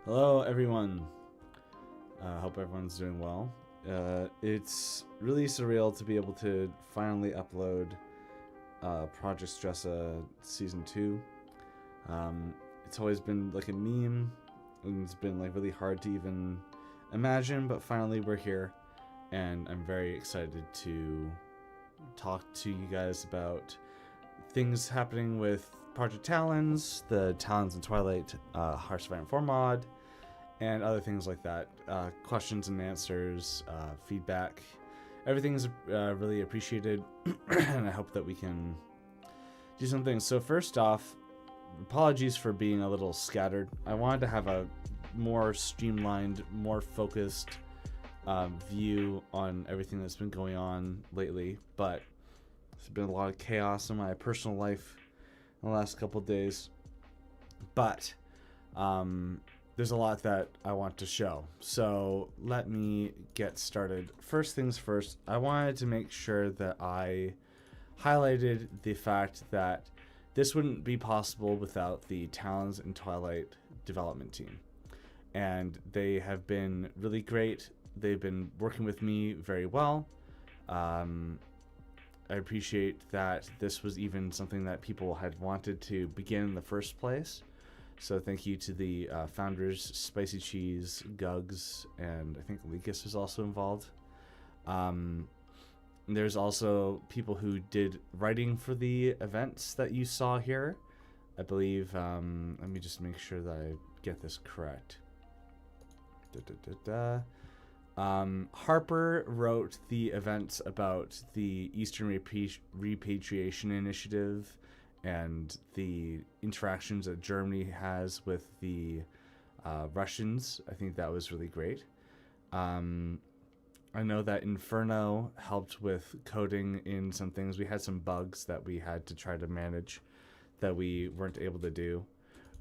Hello, everyone. Hope everyone's doing well. It's really surreal to be able to finally upload Project Stresa Season 2. It's always been like a meme, and it's been like really hard to even imagine, but finally we're here, and I'm very excited to talk to you guys about things happening with Project Talons, the Talons and Twilight Hearts of Iron 4 mod, and other things like that. Questions and answers, feedback. Everything's really appreciated, and I hope that we can do some things. So first off, apologies for being a little scattered. I wanted to have a more streamlined, more focused view on everything that's been going on lately, but there's been a lot of chaos in my personal life in the last couple of days. But there's a lot that I want to show. So let me get started. First things first, I wanted to make sure that I highlighted the fact that this wouldn't be possible without the Talons and Twilight development team. And they have been really great. They've been working with me very well. I appreciate that this was even something that people had wanted to begin in the first place. So thank you to the founders, Spicy Cheese, Gugs, and I think Lucas was also involved. There's also people who did writing for the events that you saw here. I believe, let me just make sure that I get this correct. Harper wrote the events about the Eastern Repatriation Initiative and the interactions that Germany has with the Russians. I think that was really great. I know that Inferno helped with coding in some things. We had some bugs that we had to try to manage that we weren't able to do.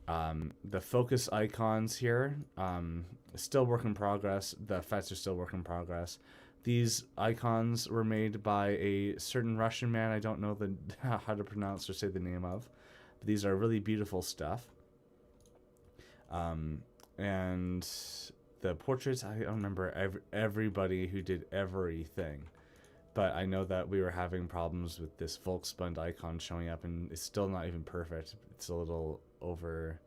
The focus icons here, still work in progress. The effects are still work in progress. These icons were made by a certain Russian man I don't know how to pronounce or say the name of. But these are really beautiful stuff. And the portraits, I don't remember everybody who did everything. But I know that we were having problems with this Volksbund icon showing up, and it's still not even perfect. It's a little over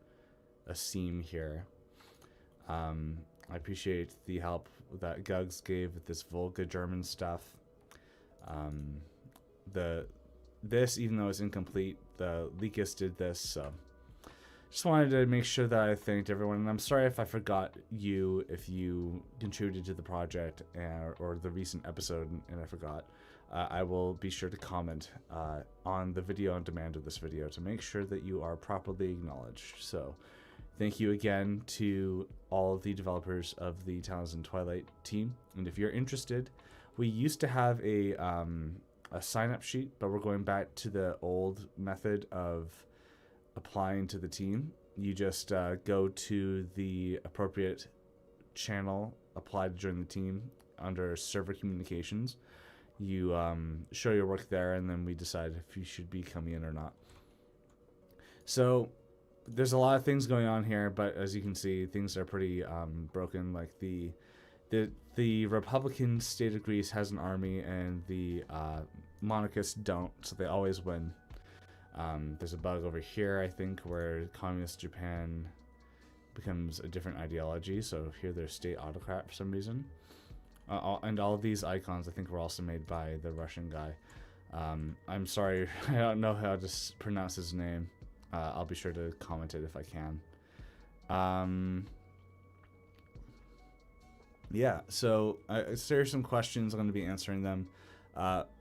a seam here. I appreciate the help that Gugs gave with this Volga German stuff. This, even though it's incomplete, the Leakus did this, so just wanted to make sure that I thanked everyone. And I'm sorry if I forgot you, if you contributed to the project or the recent episode and I forgot. I will be sure to comment on the video on demand of this video to make sure that you are properly acknowledged. So thank you again to all of the developers of the Talons and Twilight team. And if you're interested, we used to have a sign-up sheet, but we're going back to the old method of applying to the team. You just go to the appropriate channel, apply to join the team under server communications. You show your work there, and then we decide if you should be coming in or not. So there's a lot of things going on here, but as you can see, things are pretty broken. Like the Republican state of Greece has an army, and the monarchists don't, so they always win. There's a bug over here, I think, where communist Japan becomes a different ideology. So here they're state autocrat for some reason. And all of these icons, I think, were also made by the Russian guy. I'm sorry, I don't know how to pronounce his name. I'll be sure to comment it if I can. Yeah, so there's some questions. I'm going to be answering them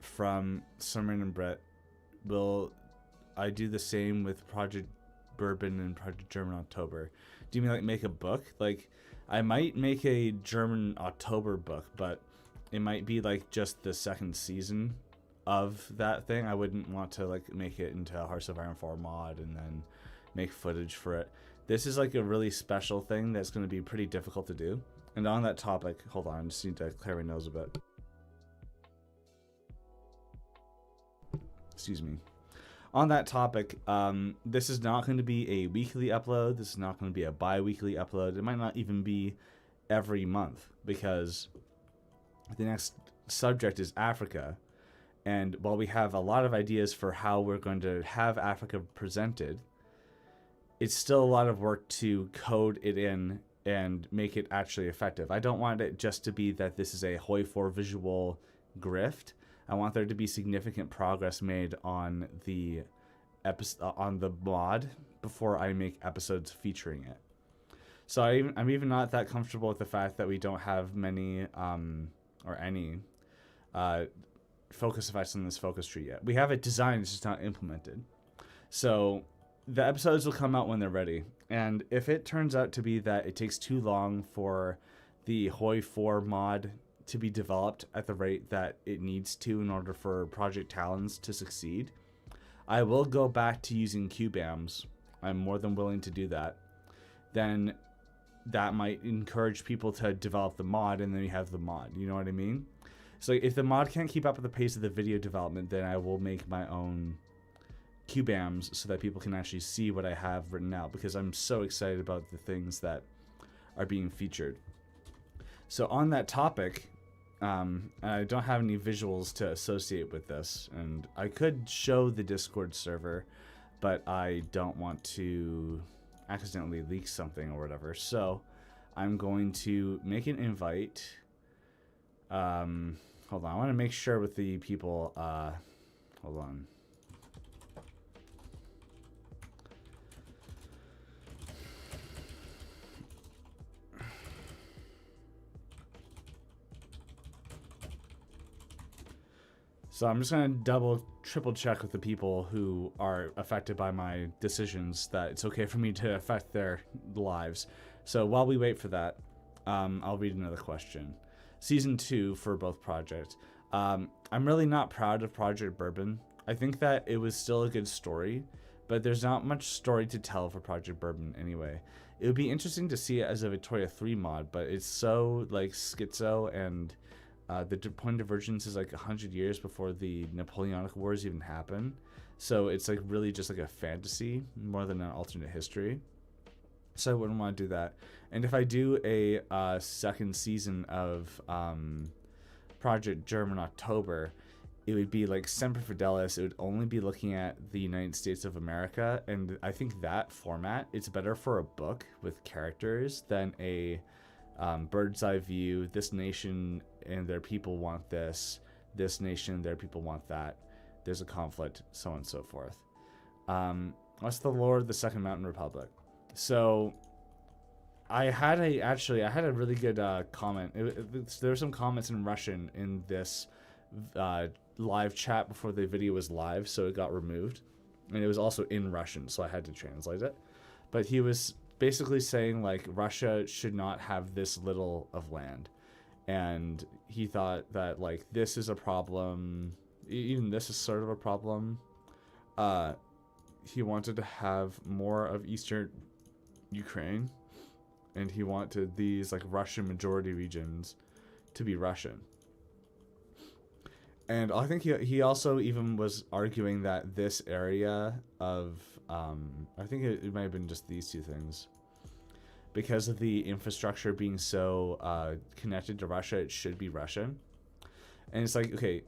from Summer and Brett. Will I do the same with Project Bourbon and Project German October? Do you mean like make a book? Like, I might make a German October book, but it might be like just the second season of that thing. I wouldn't want to like make it into a Hearts of Iron 4 mod and then make footage for it. This is like a really special thing that's going to be pretty difficult to do. And on that topic, hold on, I just need to clear my nose a bit. Excuse me. on that topic, this is not going to be a weekly upload. This is not going to be a bi-weekly upload. It might not even be every month, because the next subject is Africa. And while we have a lot of ideas for how we're going to have Africa presented, it's still a lot of work to code it in and make it actually effective. I don't want it just to be that this is a hoi for visual grift. I want there to be significant progress made on the mod before I make episodes featuring it. So I'm even not that comfortable with the fact that we don't have many or any focus effects on this focus tree yet. We have it designed, it's just not implemented. So the episodes will come out when they're ready. And if it turns out to be that it takes too long for the hoi for mod to be developed at the rate that it needs to in order for Project Talons to succeed, I will go back to using QBAMs. I'm more than willing to do that. Then that might encourage people to develop the mod, and then you have the mod. You know what I mean? So if the mod can't keep up with the pace of the video development, then I will make my own QBAMs so that people can actually see what I have written out, because I'm so excited about the things that are being featured. So on that topic, I don't have any visuals to associate with this, and I could show the Discord server, but I don't want to accidentally leak something or whatever. So I'm going to make an invite. Hold on, I want to make sure with the people. Hold on. So I'm just going to triple check with the people who are affected by my decisions that it's okay for me to affect their lives. So while we wait for that, I'll read another question. Season 2 for both projects. I'm really not proud of Project Bourbon. I think that it was still a good story, but there's not much story to tell for Project Bourbon anyway. It would be interesting to see it as a Victoria 3 mod, but it's so like schizo, and the point of divergence is like 100 years before the Napoleonic Wars even happen. So it's like really just like a fantasy more than an alternate history. So I wouldn't want to do that. And if I do a second season of Project German October, it would be like Semper Fidelis. It would only be looking at the United States of America. And I think that format, it's better for a book with characters than a bird's eye view. This nation and their people want this. This nation, their people want that. There's a conflict, so on and so forth. What's the lore of the Second Mountain Republic? So I had a really good comment. There were some comments in Russian in this live chat before the video was live, so it got removed. And it was also in Russian, so I had to translate it. But he was basically saying like Russia should not have this little of land. And he thought that like this is a problem. Even this is sort of a problem. He wanted to have more of Eastern Ukraine, and he wanted these like Russian majority regions to be Russian. And I think he also even was arguing that this area of I think it might have been just these two things, because of the infrastructure being so connected to Russia, it should be Russian. And it's like, okay,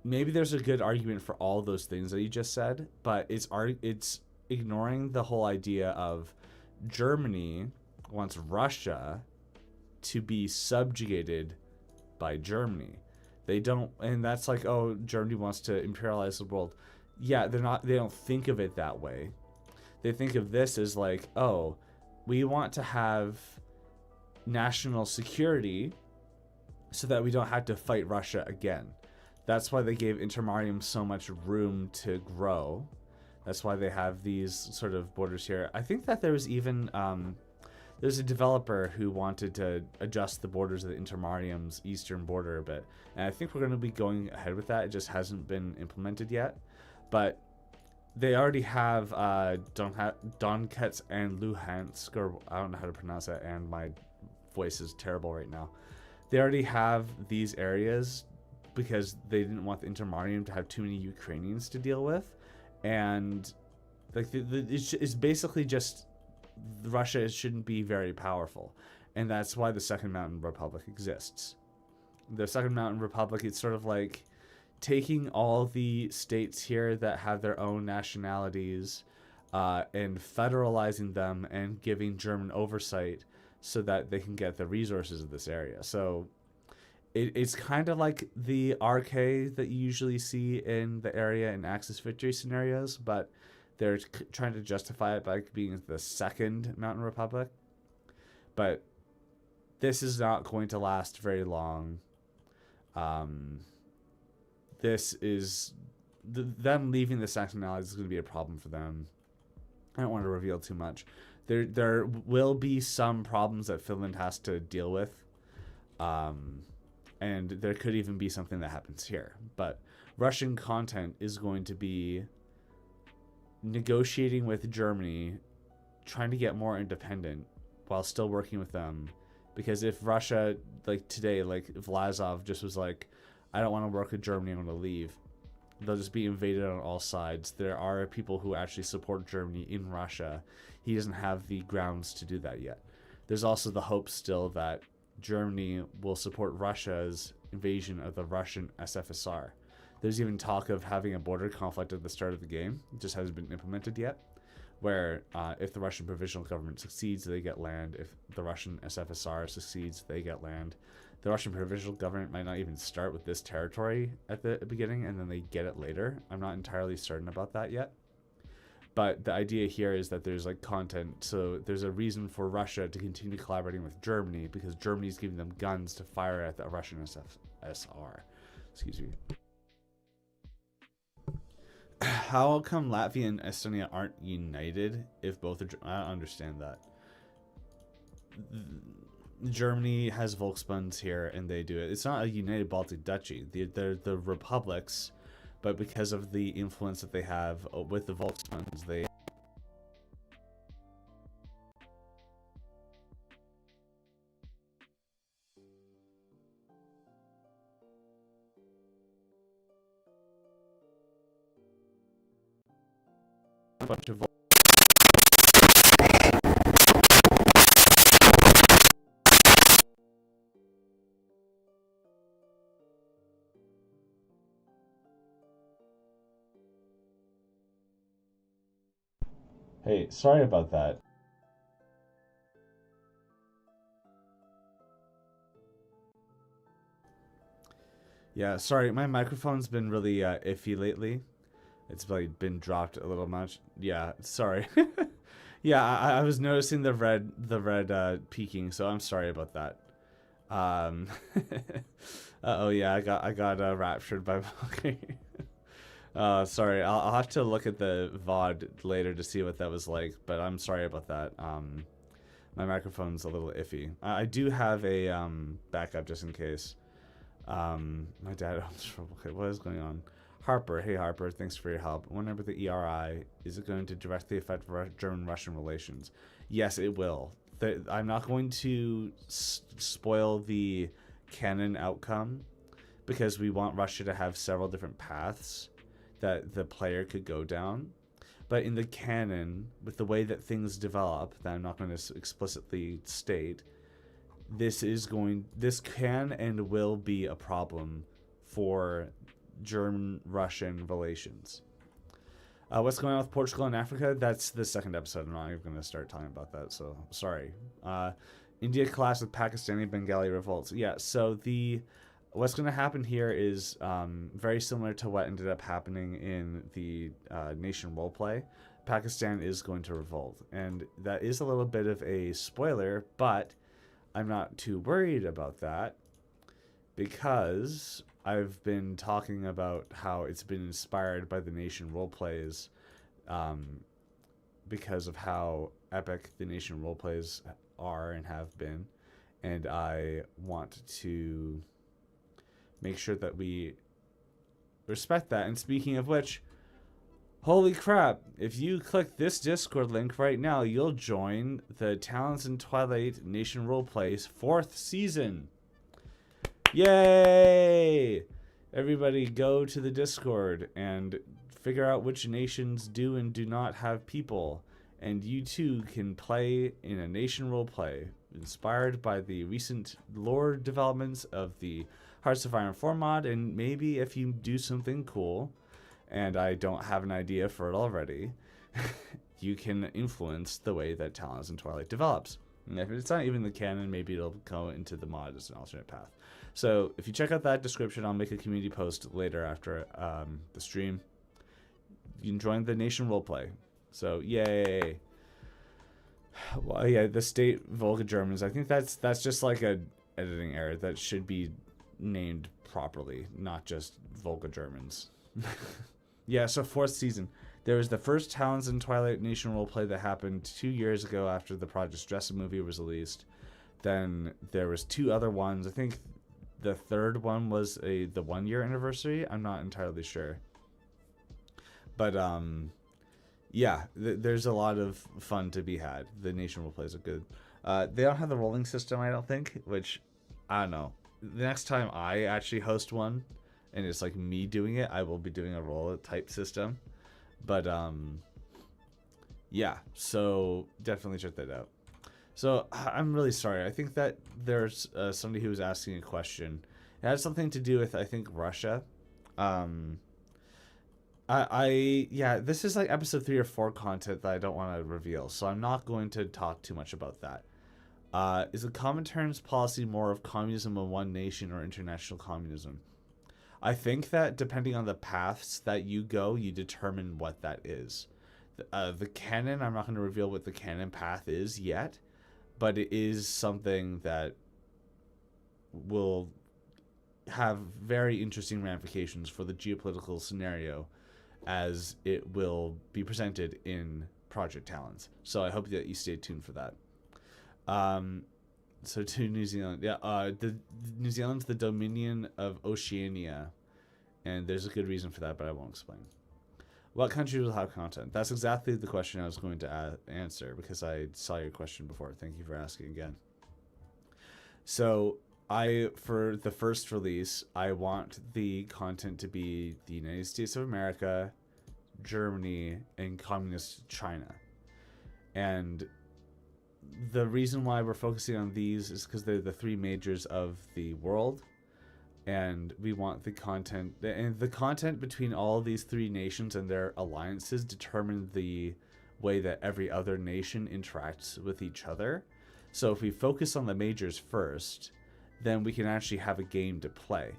maybe there's a good argument for all those things that you just said, but it's ignoring the whole idea of Germany wants Russia to be subjugated by Germany. They don't, and that's like, oh, Germany wants to imperialize the world. Yeah, they don't think of it that way. They think of this as like, oh, we want to have national security so that we don't have to fight Russia again. That's why they gave Intermarium so much room to grow. That's why they have these sort of borders here. I think that there was even there's a developer who wanted to adjust the borders of the Intermarium's eastern border a bit, and I think we're going to be going ahead with that. It just hasn't been implemented yet, but they already have Donetsk and Luhansk, or I don't know how to pronounce it, and my voice is terrible right now. They already have these areas because they didn't want the Intermarium to have too many Ukrainians to deal with, and like it's basically just Russia shouldn't be very powerful, and that's why the Second Mountain Republic exists. The Second Mountain Republic, it's sort of like taking all the states here that have their own nationalities and federalizing them and giving German oversight so that they can get the resources of this area. So it's kind of like the RK that you usually see in the area in Axis victory scenarios, but they're trying to justify it by being the Second Mountain Republic. But this is not going to last very long. This is them leaving the Saxon allies is going to be a problem for them. I don't want to reveal too much. There will be some problems that Finland has to deal with, and there could even be something that happens here. But Russian content is going to be negotiating with Germany, trying to get more independent while still working with them. Because if Russia, like today, like Vlasov just was like, I don't want to work with Germany, I'm going to leave, they'll just be invaded on all sides. There are people who actually support Germany in Russia. He doesn't have the grounds to do that yet. There's also the hope still that Germany will support Russia's invasion of the Russian SFSR. There's even talk of having a border conflict at the start of the game. It just hasn't been implemented yet, where if the Russian provisional government succeeds, they get land. If the Russian SFSR succeeds, they get land. The Russian provisional government might not even start with this territory at the beginning, and then they get it later. I'm not entirely certain about that yet. But the idea here is that there's like content, so there's a reason for Russia to continue collaborating with Germany, because Germany's giving them guns to fire at the Russian SFSR. Excuse me. How come Latvia and Estonia aren't united if both are... I don't understand that. Germany has Volksbunds here, and they do it. It's not a united Baltic Duchy. They're the republics, but because of the influence that they have with the Volksbunds, they... a bunch of... Hey, sorry about that. Yeah, sorry, my microphone's been really iffy lately. It's like been dropped a little much. Yeah, sorry. Yeah, I was noticing the red peaking, so I'm sorry about that. Oh yeah, I got raptured by okay. Sorry, I'll have to look at the VOD later to see what that was like, but I'm sorry about that. My microphone's a little iffy. I do have a backup just in case. My dad owns trouble. Okay, what is going on? Harper, hey Harper, thanks for your help. I wonder about the ERI. Is it going to directly affect German-Russian relations? Yes, it will. I'm not going to spoil the canon outcome, because we want Russia to have several different paths that the player could go down. But in the canon, with the way that things develop, that I'm not going to explicitly state, this can and will be a problem for German-Russian relations. What's going on with Portugal and Africa? That's the second episode. I'm not even going to start talking about that, so sorry. India clashed with Pakistani Bengali revolts. Yeah, so what's going to happen here is very similar to what ended up happening in the nation roleplay. Pakistan is going to revolt, and that is a little bit of a spoiler, but I'm not too worried about that, because I've been talking about how it's been inspired by the nation roleplays, because of how epic the nation roleplays are and have been, and I want to make sure that we respect that. And speaking of which, holy crap, if you click this Discord link right now, you'll join the Talons and Twilight Nation Roleplays 4th season. Yay! Everybody go to the Discord and figure out which nations do and do not have people, and you too can play in a nation role play inspired by the recent lore developments of the Hearts of Iron 4 mod, and maybe if you do something cool, and I don't have an idea for it already, you can influence the way that Talons and Twilight develops. And if it's not even the canon, maybe it'll go into the mod as an alternate path. So if you check out that description, I'll make a community post later after the stream. You can join the nation roleplay. So yay! Well, yeah, the state Volga Germans. I think that's just like a editing error that should be named properly, not just Volga Germans. Yeah, so 4th season. There was the first Talons and Twilight Nation roleplay that happened 2 years ago after the Project Stresa movie was released. Then there was 2 other ones. I think the third one was the 1-year anniversary. I'm not entirely sure. But yeah, there's a lot of fun to be had. The nation roleplays are good. They don't have the rolling system, I don't think, which, I don't know. The next time I actually host one, and it's like me doing it, I will be doing a roll type system. But yeah, so definitely check that out. So I'm really sorry. I think that there's somebody who was asking a question. It had something to do with, I think, Russia. Yeah, this is like episode 3 or 4 content that I don't want to reveal, so I'm not going to talk too much about that. Is the Comintern's policy more of communism of one nation or international communism? I think that depending on the paths that you go, you determine what that is. The canon, I'm not going to reveal what the canon path is yet, but it is something that will have very interesting ramifications for the geopolitical scenario as it will be presented in Project Talons. So I hope that you stay tuned for that. So to New Zealand. Yeah, the New Zealand's the Dominion of Oceania, and there's a good reason for that, but I won't explain. What countries will have content? That's exactly the question I was going to answer, because I saw your question before. Thank you for asking again. So for the first release, I want the content to be the United States of America, Germany, and Communist China. And the reason why we're focusing on these is because they're the 3 majors of the world, and we want the content, and the content between all these 3 nations and their alliances determine the way that every other nation interacts with each other. So if we focus on the majors first, then we can actually have a game to play.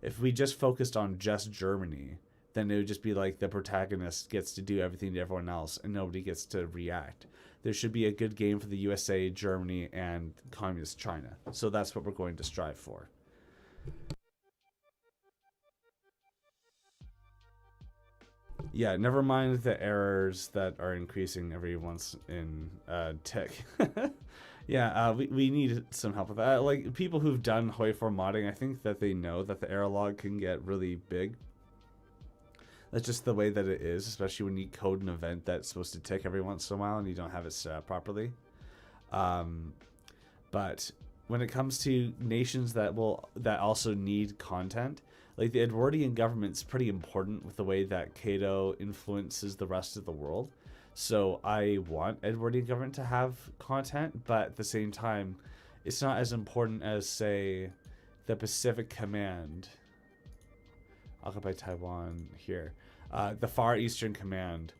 If we just focused on just Germany, then it would just be like the protagonist gets to do everything to everyone else and nobody gets to react. There should be a good game for the USA, Germany, and Communist China. So that's what we're going to strive for. Yeah, never mind the errors that are increasing every once in tech. Yeah, we need some help with that. Like, people who've done Hoi 4 modding, I think that they know that the error log can get really big. That's just the way that it is, especially when you code an event that's supposed to tick every once in a while and you don't have it set up properly. But when it comes to nations that also need content, like the Edwardian government's pretty important with the way that Cato influences the rest of the world. So I want Edwardian government to have content, but at the same time, it's not as important as, say, the Pacific Command. Occupy Taiwan here. The Far Eastern Command.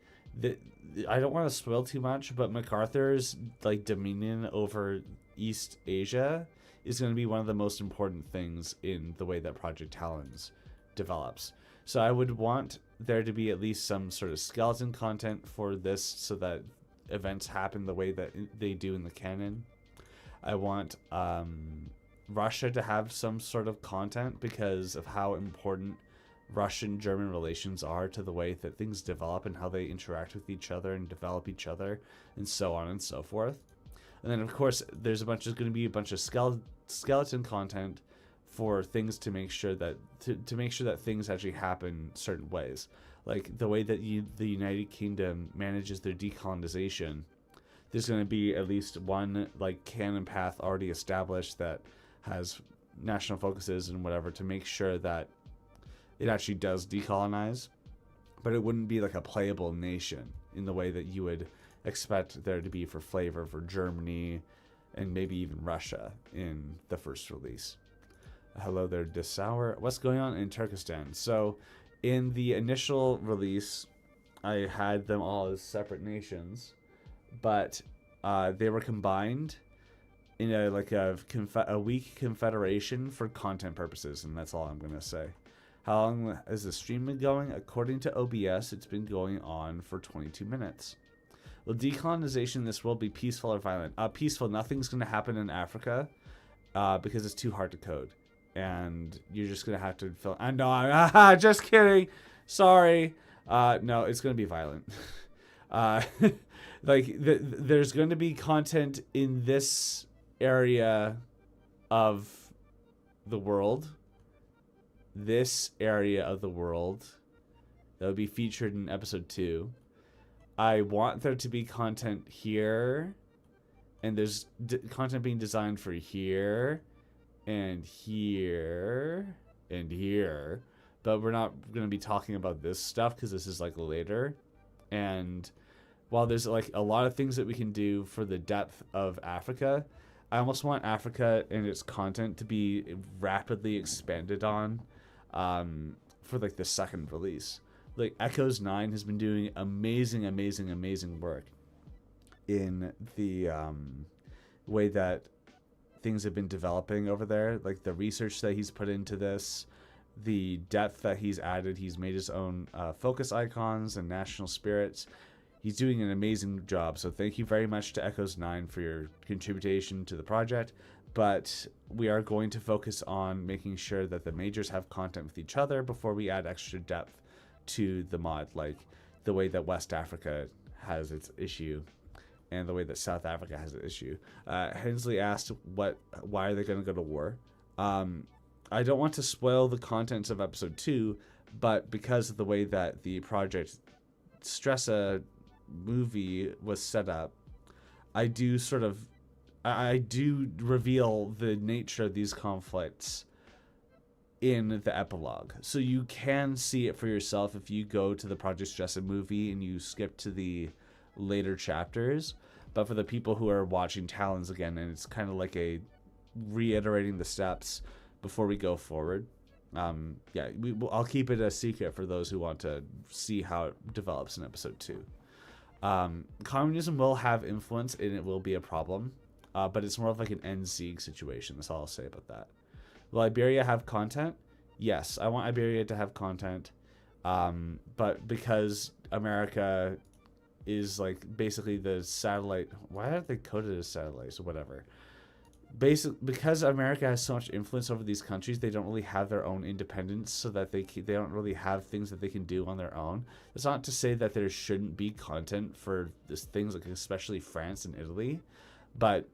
I don't want to spoil too much, but MacArthur's like dominion over East Asia is going to be one of the most important things in the way that Project Talons develops. So I would want there to be at least some sort of skeleton content for this so that events happen the way that they do in the canon. I want Russia to have some sort of content because of how important Russian-German relations are to the way that things develop and how they interact with each other and develop each other and so on and so forth. And then, of course, there's going to be a bunch of skeleton content for things to make sure that to make sure that things actually happen certain ways, like the way that the United Kingdom manages their decolonization. There's going to be at least one like canon path already established that has national focuses and whatever to make sure that it actually does decolonize. but it wouldn't be like a playable nation in the way that you would expect there to be for Flavor for Germany and maybe even Russia in the first release. Hello there, Dissour. What's going on in Turkestan? So in the initial release, I had them all as separate nations, but they were combined in a weak confederation for content purposes, and that's all I'm going to say. How long has the stream been going? According to OBS, it's been going on for 22 minutes. Will decolonization in this world be peaceful or violent? Peaceful. Nothing's going to happen in Africa because it's too hard to code. And you're just going to have to fill... I know, just kidding. Sorry. No, it's going to be violent. There's going to be content in this area of the world. This area of the world that would be featured in episode 2. I want there to be content here, and there's content being designed for here, and here, and here, but we're not going to be talking about this stuff because this is like later. And while there's like a lot of things that we can do for the depth of Africa, I almost want Africa and its content to be rapidly expanded on for like the second release. Like Echoes 9 has been doing amazing work in the way that things have been developing over there. Like the research that he's put into this, the depth that he's added. He's made his own focus icons and national spirits. He's doing an amazing job. So thank you very much to Echoes 9 for your contribution to the project. But we are going to focus on making sure that the majors have content with each other before we add extra depth to the mod, like the way that West Africa has its issue and the way that South Africa has an issue. Hensley asked why are they going to go to war? I don't want to spoil the contents of episode 2, but because of the way that the project Stresa movie was set up, I do reveal the nature of these conflicts in the epilogue, so you can see it for yourself if you go to the Project Stresa movie and you skip to the later chapters. But for the people who are watching Talons again, and it's kind of like a reiterating the steps before we go forward, I'll keep it a secret for those who want to see how it develops in episode 2. Communism will have influence and it will be a problem, but it's more of like an end-sieg situation. That's all I'll say about that. Will Iberia have content? Yes, I want Iberia to have content, but because America is like basically the satellite. Why are they coded as satellites or whatever? Because America has so much influence over these countries, they don't really have their own independence, so that they don't really have things that they can do on their own. It's not to say that there shouldn't be content for things like especially France and Italy, but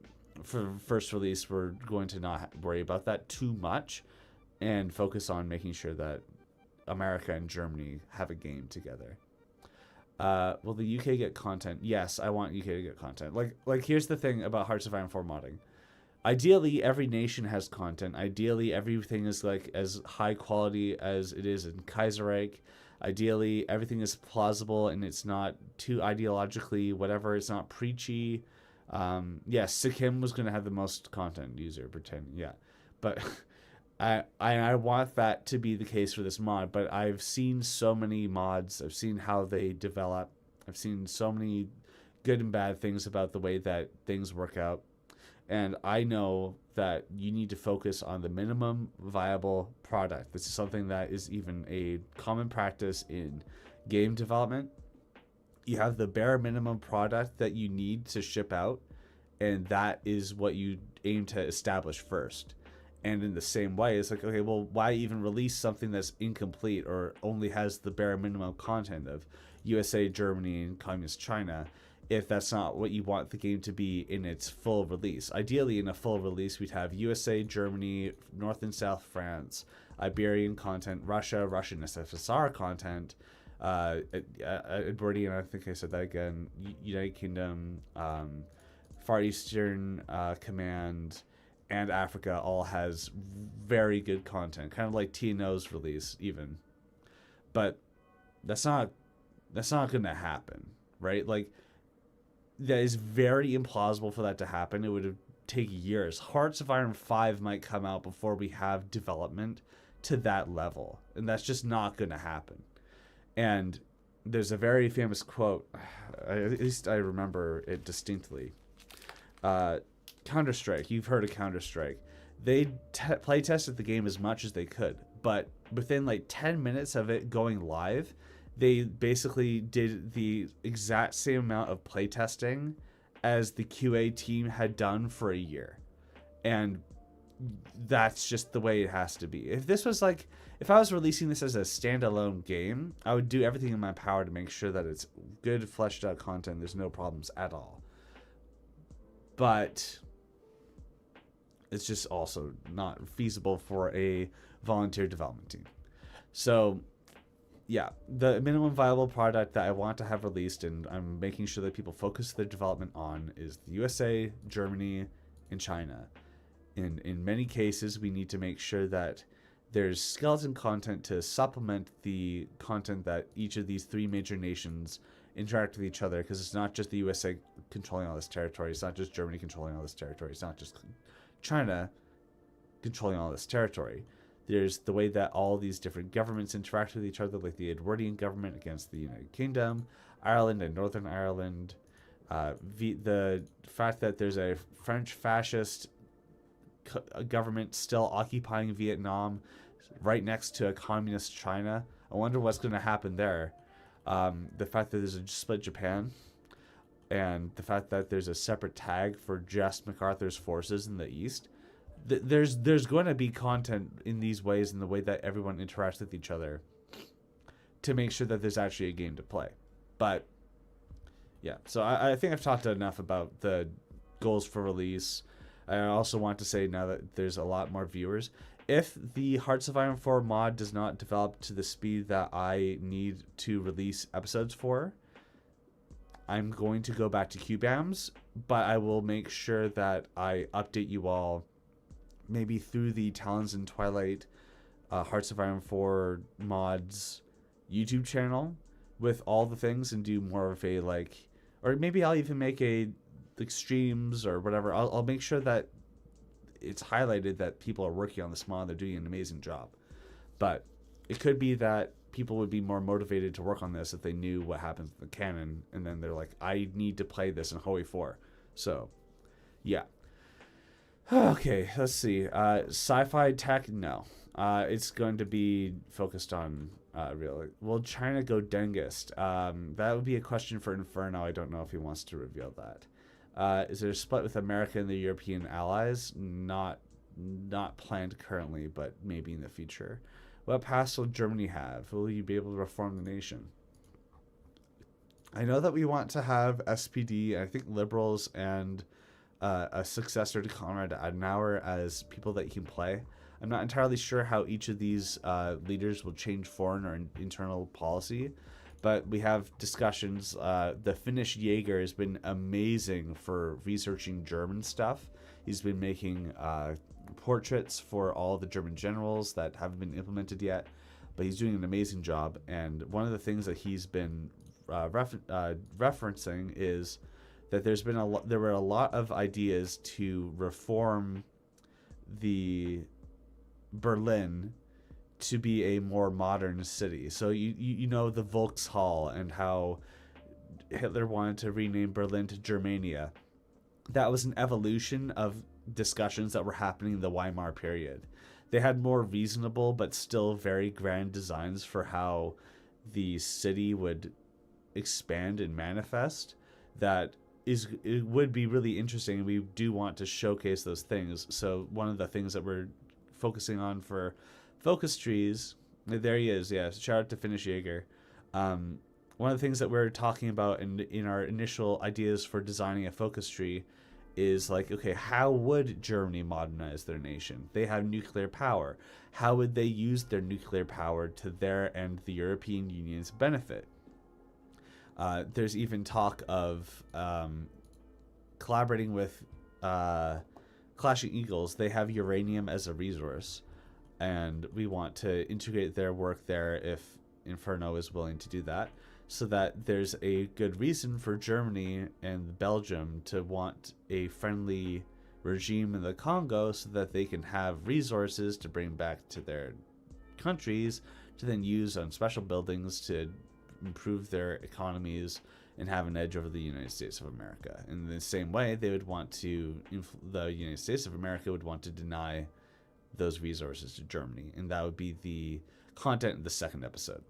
for first release, we're going to not worry about that too much and focus on making sure that America and Germany have a game together. Will the UK get content? Yes, I want UK to get content. Like here's the thing about Hearts of Iron 4 modding. Ideally, every nation has content. Ideally, everything is like as high quality as it is in Kaiserreich. Ideally, everything is plausible and it's not too ideologically whatever. It's not preachy. Yes, Sikkim was going to have the most content user pretending. Yeah, but I want that to be the case for this mod. But I've seen so many mods. I've seen how they develop. I've seen so many good and bad things about the way that things work out. And I know that you need to focus on the minimum viable product. This is something that is even a common practice in game development. You have the bare minimum product that you need to ship out, and that is what you aim to establish first. And in the same way, it's like, okay, well, why even release something that's incomplete or only has the bare minimum content of USA, Germany, and Communist China if that's not what you want the game to be in its full release? Ideally, in a full release, we'd have USA, Germany, North and South France, Iberian content, Russia, Russian SSR content, Edwardian, I think I said that again, United Kingdom, Far Eastern Command, and Africa all has very good content, kind of like TNO's release even. But That's not going to happen, right? Like, that is very implausible for that to happen. It would take years. Hearts of Iron 5 might come out before we have development to that level, and that's just not going to happen. And there's a very famous quote, at least I remember it distinctly. Counter-Strike, you've heard of Counter-Strike. They play tested the game as much as they could, but within like 10 minutes of it going live, they basically did the exact same amount of playtesting as the QA team had done for a year. And that's just the way it has to be. If I was releasing this as a standalone game, I would do everything in my power to make sure that it's good, fleshed out content. There's no problems at all. But it's just also not feasible for a volunteer development team. So yeah, the minimum viable product that I want to have released, and I'm making sure that people focus their development on, is the USA, Germany, and China. In many cases, we need to make sure that there's skeleton content to supplement the content that each of these three major nations interact with each other, because it's not just the USA controlling all this territory, it's not just Germany controlling all this territory, it's not just China controlling all this territory. There's the way that all these different governments interact with each other, like the Edwardian government against the United Kingdom, Ireland and Northern Ireland, the fact that there's a French fascist government still occupying Vietnam right next to a communist China. I wonder what's going to happen there. The fact that there's a split Japan, and the fact that there's a separate tag for just MacArthur's forces in the East. There's going to be content in these ways, in the way that everyone interacts with each other, to make sure that there's actually a game to play. But yeah, so I think I've talked enough about the goals for release. I also want to say, now that there's a lot more viewers, if the Hearts of Iron 4 mod does not develop to the speed that I need to release episodes for, I'm going to go back to QBAMs, but I will make sure that I update you all maybe through the Talons and Twilight Hearts of Iron 4 mods YouTube channel with all the things, and do more of a or maybe I'll even make streams or whatever. I'll make sure that it's highlighted that people are working on this mod. They're doing an amazing job. But it could be that people would be more motivated to work on this if they knew what happens with the canon, and then they're like, I need to play this in Hoey 4. So, yeah. Okay, let's see. Sci-fi tech? No. It's going to be focused on really. Will China go Dengist? That would be a question for Inferno. I don't know if he wants to reveal that. Is there a split with America and the European allies? Not planned currently, but maybe in the future. What past will Germany have? Will you be able to reform the nation? I know that we want to have SPD, I think liberals, and a successor to Konrad Adenauer as people that you can play. I'm not entirely sure how each of these leaders will change foreign or internal policy, but we have discussions. The Finnish Jaeger has been amazing for researching German stuff. He's been making portraits for all the German generals that haven't been implemented yet, but he's doing an amazing job. And one of the things that he's been referencing is that there were a lot of ideas to reform the Berlin to be a more modern city. So you know the Volkshall, and how Hitler wanted to rename Berlin to Germania. That was an evolution of discussions that were happening in the Weimar period. They had more reasonable but still very grand designs for how the city would expand and manifest. It would be really interesting, and we do want to showcase those things. So one of the things that we're focusing on for focus trees, there he is, yeah, shout out to Finnish Jaeger. One of the things that we're talking about in our initial ideas for designing a focus tree is okay, how would Germany modernize their nation? They have nuclear power. How would they use their nuclear power to their and the European Union's benefit? There's even talk of collaborating with Clashing Eagles. They have uranium as a resource, and we want to integrate their work there if Inferno is willing to do that, so that there's a good reason for Germany and Belgium to want a friendly regime in the Congo, so that they can have resources to bring back to their countries to then use on special buildings to improve their economies and have an edge over the United States of America. In the same way, they would want to, the United States of America would want to deny those resources to Germany, and that would be the content of the second episode.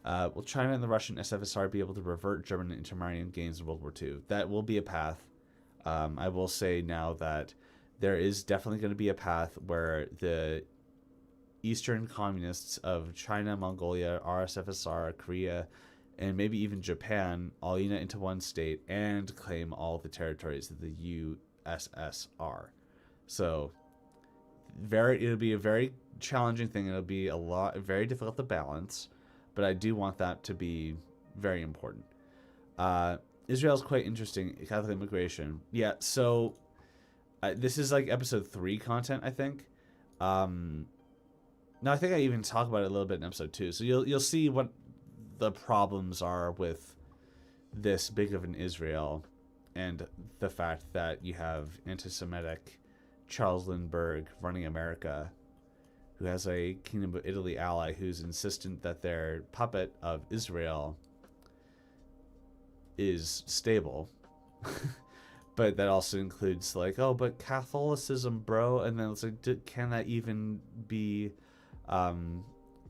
Will China and the Russian SFSR be able to revert German and intermarine gains in World War II? That will be a path. I will say now that there is definitely going to be a path where the Eastern communists of China, Mongolia, RSFSR, Korea, and maybe even Japan all unite into one state and claim all the territories of the USSR. So it'll be a very challenging thing. It'll be very difficult to balance, but I do want that to be very important. Israel's quite interesting. Catholic immigration. Yeah, so this is like episode 3 content, I think. No, I think I even talk about it a little bit in episode 2. So you'll see what the problems are with this big of an Israel, and the fact that you have anti-Semitic Charles Lindbergh running America, who has a Kingdom of Italy ally who's insistent that their puppet of Israel is stable. But that also includes like, oh, but Catholicism, bro. And then it's like, can that even be,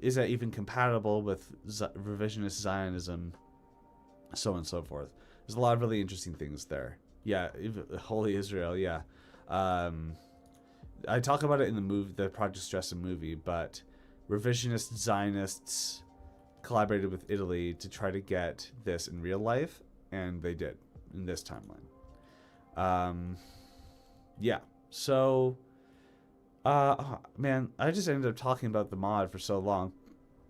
is that even compatible with revisionist Zionism, so on and so forth. There's a lot of really interesting things there. Yeah, Holy Israel, yeah. I talk about it in the Project Stresa movie, but revisionist Zionists collaborated with Italy to try to get this in real life, and they did in this timeline. Yeah, so man, I just ended up talking about the mod for so long.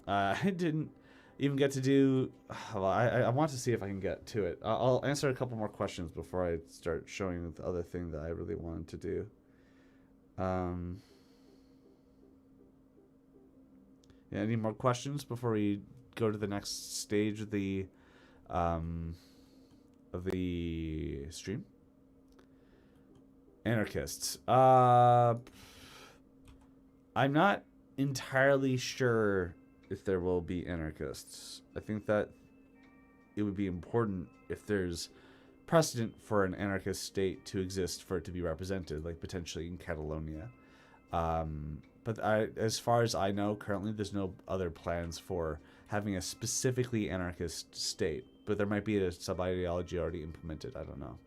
I didn't even get to do, well, I want to see if I can get to it. I'll answer a couple more questions before I start showing the other thing that I really wanted to do. Yeah, any more questions before we go to the next stage of the stream? Anarchists. I'm not entirely sure if there will be anarchists. I think that it would be important if there's precedent for an anarchist state to exist for it to be represented, like potentially in Catalonia. But as far as I know, currently there's no other plans for having a specifically anarchist state, but there might be a sub-ideology already implemented. I don't know.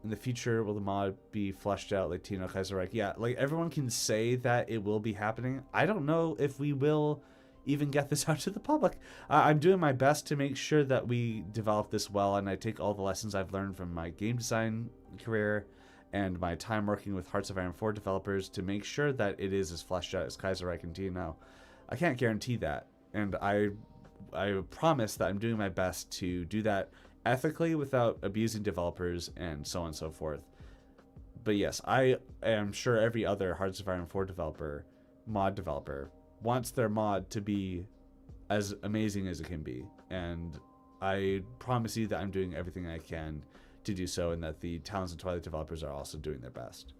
In the future, will the mod be fleshed out like TNO Kaiserreich? Yeah, like everyone can say that it will be happening. I don't know if we will even get this out to the public. I'm doing my best to make sure that we develop this well, and I take all the lessons I've learned from my game design career and my time working with Hearts of Iron 4 developers to make sure that it is as fleshed out as Kaiserreich and TNO. I can't guarantee that, and I promise that I'm doing my best to do that ethically without abusing developers and so on and so forth. But yes, I am sure every other Hearts of Iron 4 developer, mod developer, wants their mod to be as amazing as it can be. And I promise you that I'm doing everything I can to do so, and that the Talons and Twilight developers are also doing their best.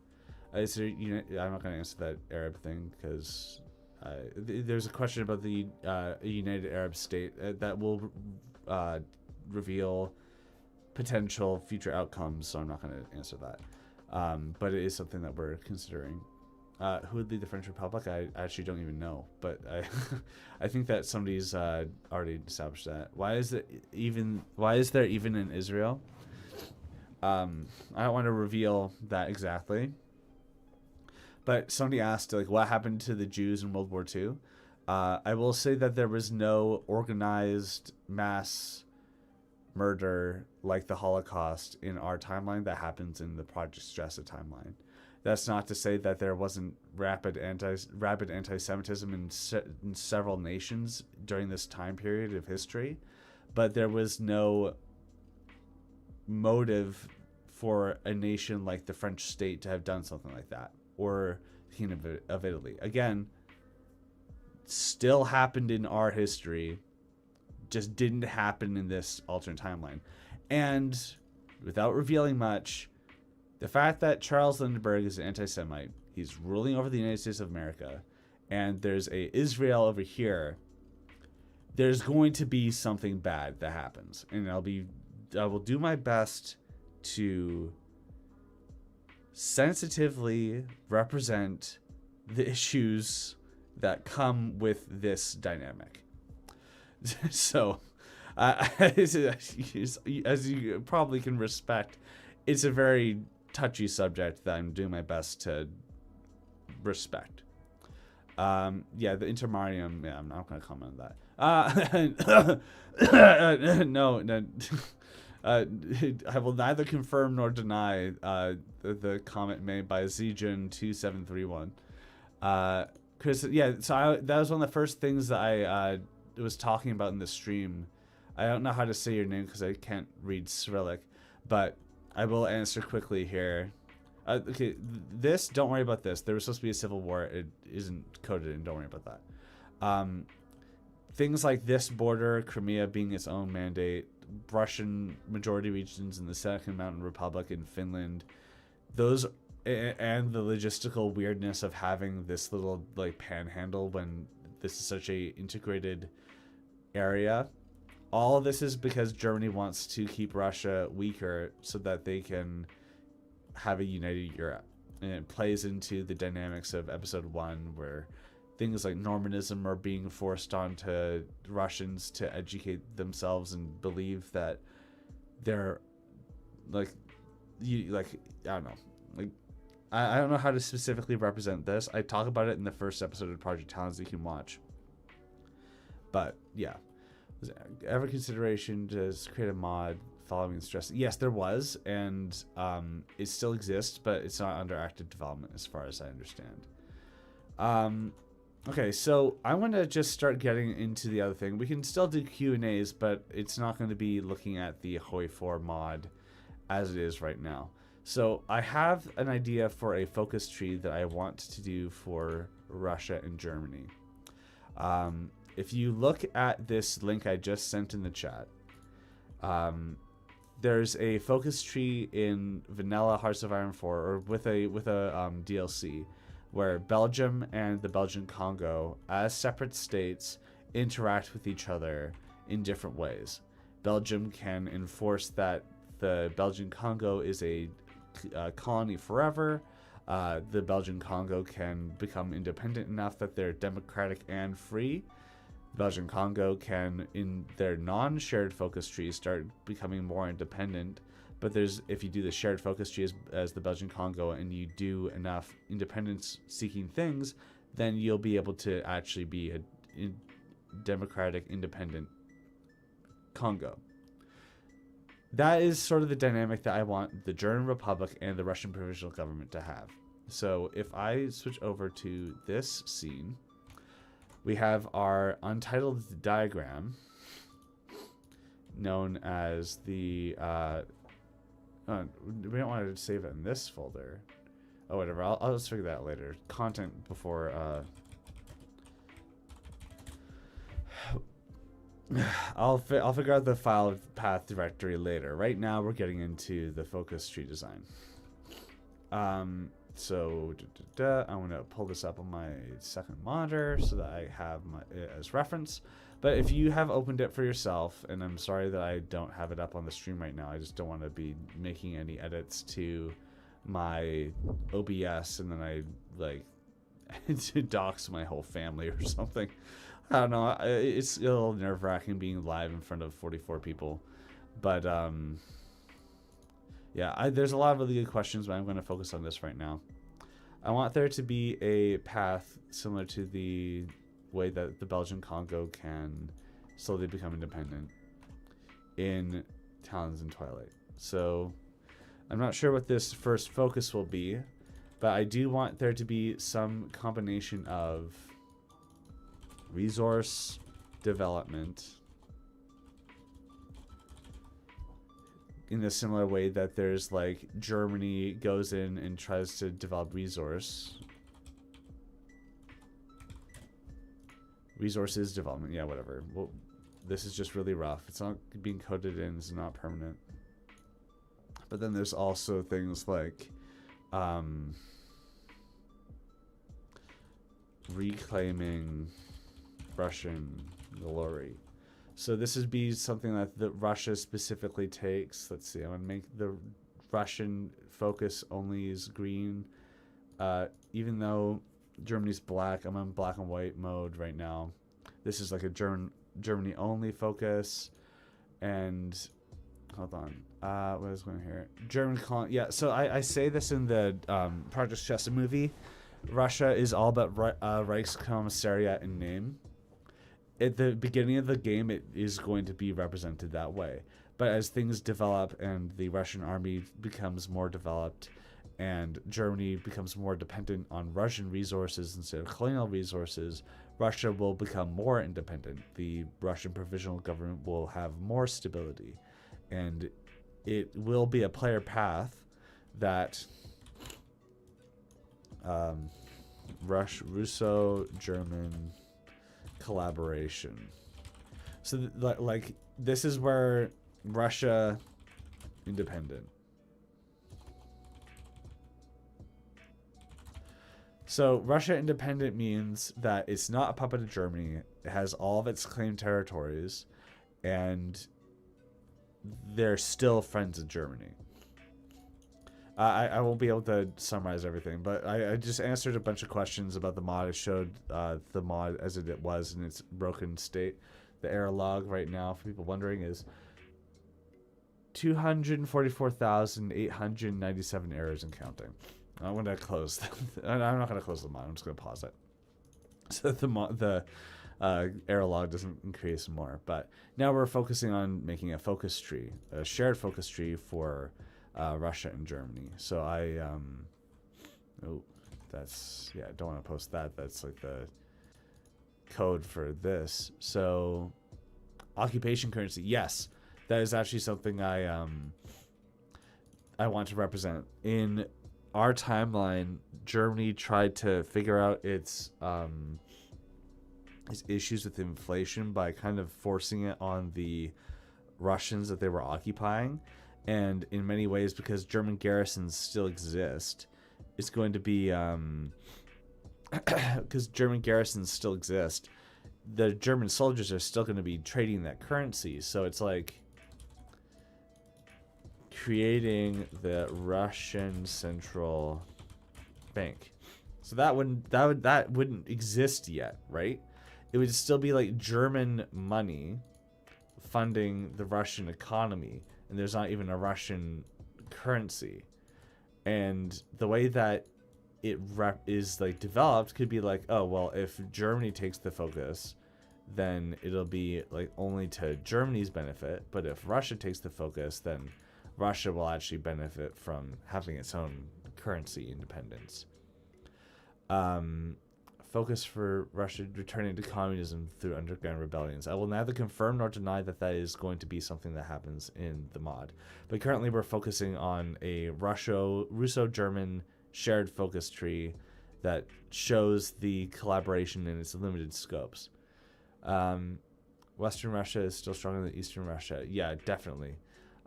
I'm not going to answer that Arab thing, because there's a question about the United Arab State that will reveal potential future outcomes, so I'm not going to answer that. But it is something that we're considering. Who would lead the French Republic? I actually don't even know, but I think that somebody's already established that. Why is there even an Israel? I don't want to reveal that exactly, but somebody asked, like, what happened to the Jews in World War II? I will say that there was no organized mass murder like the Holocaust in our timeline that happens in the Project Stresa timeline. That's not to say that there wasn't rapid anti-Semitism in several nations during this time period of history, but there was no motive for a nation like the French state to have done something like that, or the Kingdom of Italy. Again, still happened in our history, just didn't happen in this alternate timeline. And without revealing much, the fact that Charles Lindbergh is an anti-Semite, he's ruling over the United States of America, and there's a Israel over here, there's going to be something bad that happens. And I will do my best to sensitively represent the issues that come with this dynamic. So, as you probably can respect, it's a very touchy subject that I'm doing my best to respect. Yeah, the intermarium, yeah, I'm not going to comment on that. No. I will neither confirm nor deny the comment made by Zegen2731. Because, yeah, so that was one of the first things that I was talking about in the stream. I don't know how to say your name because I can't read Cyrillic, but I will answer quickly here. Okay, don't worry about this. There was supposed to be a civil war. It isn't coded in. Don't worry about that. Things like this border, Crimea being its own mandate, Russian majority regions in the Second Mountain Republic in Finland, those, and the logistical weirdness of having this little like panhandle when this is such a integrated area. All of this is because Germany wants to keep Russia weaker so that they can have a united Europe. And it plays into the dynamics of episode 1, where things like Normanism are being forced onto Russians to educate themselves and believe that they're I don't know. Like, I don't know how to specifically represent this. I talk about it in the first episode of Project Talons that you can watch. But yeah, was there ever consideration to create a mod following Stresa? Yes, there was, and it still exists, but it's not under active development as far as I understand. Okay, so I want to just start getting into the other thing. We can still do Q&As, but it's not going to be looking at the Hoi 4 mod as it is right now. So I have an idea for a focus tree that I want to do for Russia and Germany. If you look at this link I just sent in the chat, there's a focus tree in Vanilla Hearts of Iron 4, or with a DLC, where Belgium and the Belgian Congo, as separate states, interact with each other in different ways. Belgium can enforce that the Belgian Congo is a colony forever. The Belgian Congo can become independent enough that they're democratic and free. Belgian Congo can, in their non-shared focus tree, start becoming more independent. But if you do the shared focus tree as the Belgian Congo, and you do enough independence-seeking things, then you'll be able to actually be a democratic, independent Congo. That is sort of the dynamic that I want the German Republic and the Russian Provisional Government to have. So if I switch over to this scene, we have our untitled diagram, known as the... we don't want to save it in this folder. Oh, whatever. I'll just figure that out later. Content before... I'll figure out the file path directory later. Right now, we're getting into the focus tree design. So I want to pull this up on my second monitor so that I have it as reference. But if you have opened it for yourself, and I'm sorry that I don't have it up on the stream right now, I just don't want to be making any edits to my OBS and then I dox my whole family or something. I don't know. It's a little nerve-wracking being live in front of 44 people. But, yeah, there's a lot of really good questions, but I'm going to focus on this right now. I want there to be a path similar to the way that the Belgian Congo can slowly become independent in Talons and Twilight. So, I'm not sure what this first focus will be, but I do want there to be some combination of resource development in a similar way that there's like Germany goes in and tries to develop resource, Resources development, yeah, whatever. Well, this is just really rough. It's not being coded in. It's not permanent. But then there's also things like reclaiming Russian glory. So this would be something that Russia specifically takes. Let's see. I'm gonna make the Russian focus only is green. Even though Germany's black, I'm on black and white mode right now. This is like a Germany only focus. And hold on. What is going here? German colony. Yeah. So I say this in the Project Stresa movie. Russia is all but Reichskommissariat in name. At the beginning of the game, it is going to be represented that way. But as things develop and the Russian army becomes more developed and Germany becomes more dependent on Russian resources instead of colonial resources, Russia will become more independent. The Russian provisional government will have more stability. And it will be a player path that Russo-German collaboration. So like this is where Russia independent. So Russia independent means that it's not a puppet of Germany. It has all of its claimed territories, and they're still friends of Germany. I won't be able to summarize everything, but I just answered a bunch of questions about the mod. I showed the mod as it was in its broken state. The error log right now, for people wondering, is 244,897 errors and counting. I'm going to close. I'm not going to close the mod. I'm just going to pause it. So the error log doesn't increase more. But now we're focusing on making a focus tree, a shared focus tree for Russia and Germany. So I don't want to post that. That's like the code for this. So occupation currency, yes, that is actually something I want to represent. In our timeline, Germany tried to figure out its issues with inflation by kind of forcing it on the Russians that they were occupying. And in many ways, because German garrisons still exist, it's going to be because German garrisons still exist, the German soldiers are still going to be trading that currency. So it's like creating the Russian central bank. So that wouldn't exist yet, right? It would still be like German money funding the Russian economy, and there's not even a Russian currency. And the way that it is like developed could be like, oh well, if Germany takes the focus, then it'll be like only to Germany's benefit. But if Russia takes the focus, then Russia will actually benefit from having its own currency independence. Focus for Russia returning to communism through underground rebellions. I will neither confirm nor deny that is going to be something that happens in the mod. But currently we're focusing on a Russo-German shared focus tree that shows the collaboration in its limited scopes. Western Russia is still stronger than Eastern Russia. Yeah, definitely.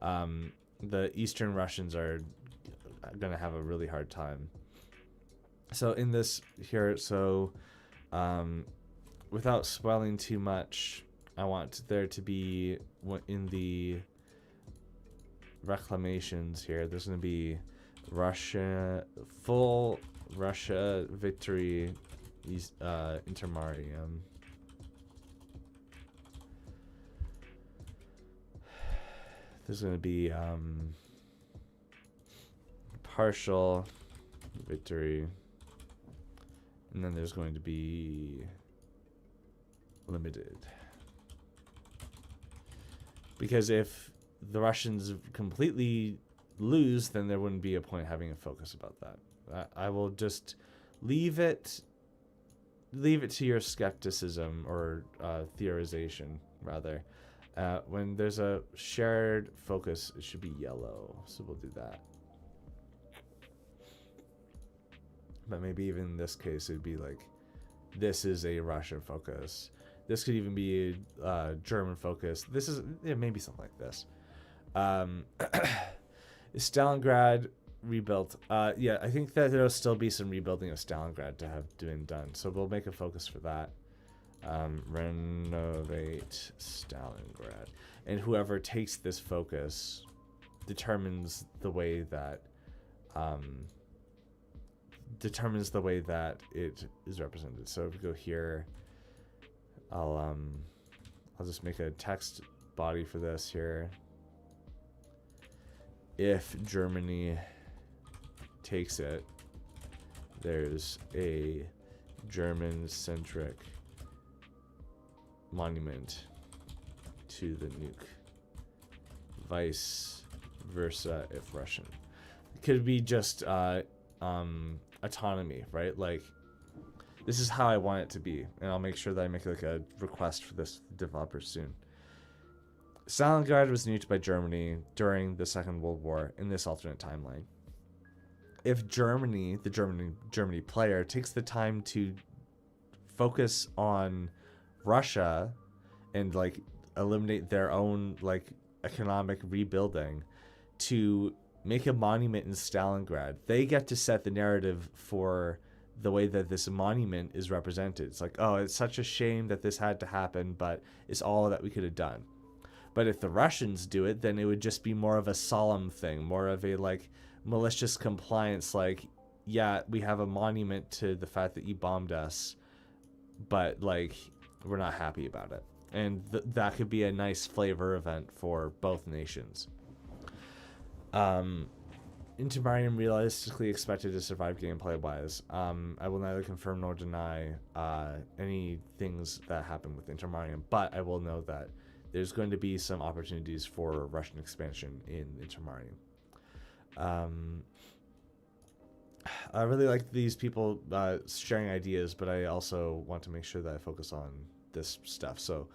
The Eastern Russians are going to have a really hard time. So in this here, without spoiling too much, I want there to be, in the reclamations here, there's going to be full Russia victory, intermarium. There's going to be partial victory. And then there's going to be limited. Because if the Russians completely lose, then there wouldn't be a point having a focus about that. I will just leave it to your skepticism or theorization, rather. When there's a shared focus, it should be yellow. So we'll do that. But maybe even in this case, it'd be like, this is a Russian focus. This could even be German focused. This is maybe something like this. Stalingrad rebuilt. Yeah, I think that there'll still be some rebuilding of Stalingrad to have been done. So we'll make a focus for that. Renovate Stalingrad. And whoever takes this focus determines the way that it is represented. So if we go here, I'll just make a text body for this here. If Germany takes it, there's a German-centric monument to the nuke. Vice versa if Russian. It could be just autonomy, right? Like, this is how I want it to be, and I'll make sure that I make like a request for this developer soon. Stalingrad was nuked by Germany during the Second World War in this alternate timeline. If Germany, the Germany player, takes the time to focus on Russia and like eliminate their own like economic rebuilding to make a monument in Stalingrad, they get to set the narrative for the way that this monument is represented. It's like, oh, it's such a shame that this had to happen, but it's all that we could have done. But if the Russians do it, then it would just be more of a solemn thing, more of a like malicious compliance, like, yeah, we have a monument to the fact that you bombed us, but like we're not happy about it. And that could be a nice flavor event for both nations. Intermarium realistically expected to survive gameplay wise. I will neither confirm nor deny any things that happen with Intermarium, but I will know that there's going to be some opportunities for Russian expansion in Intermarium. I really like these people sharing ideas, but I also want to make sure that I focus on this stuff. So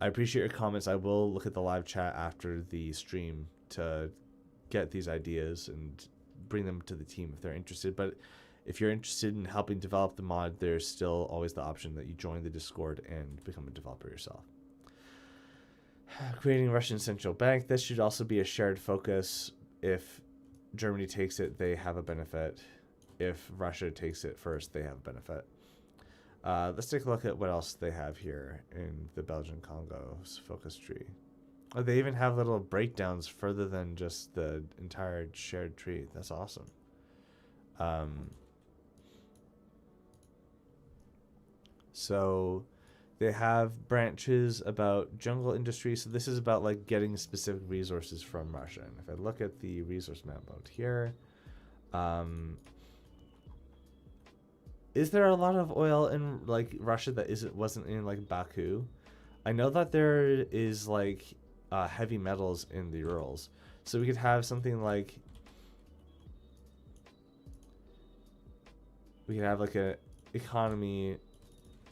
I appreciate your comments. I will look at the live chat after the stream to get these ideas and bring them to the team if they're interested. But if you're interested in helping develop the mod, there's still always the option that you join the Discord and become a developer yourself. Creating a Russian central bank. This should also be a shared focus. If Germany takes it, they have a benefit. If Russia takes it first, they have a benefit. Let's take a look at what else they have here in the Belgian Congo's focus tree. Oh, they even have little breakdowns further than just the entire shared tree. That's awesome. So they have branches about jungle industry. So this is about like getting specific resources from Russia. And if I look at the resource map out here, is there a lot of oil in like Russia that wasn't in like Baku? I know that there is like heavy metals in the Urals. So we could have something like, we could have like a economy,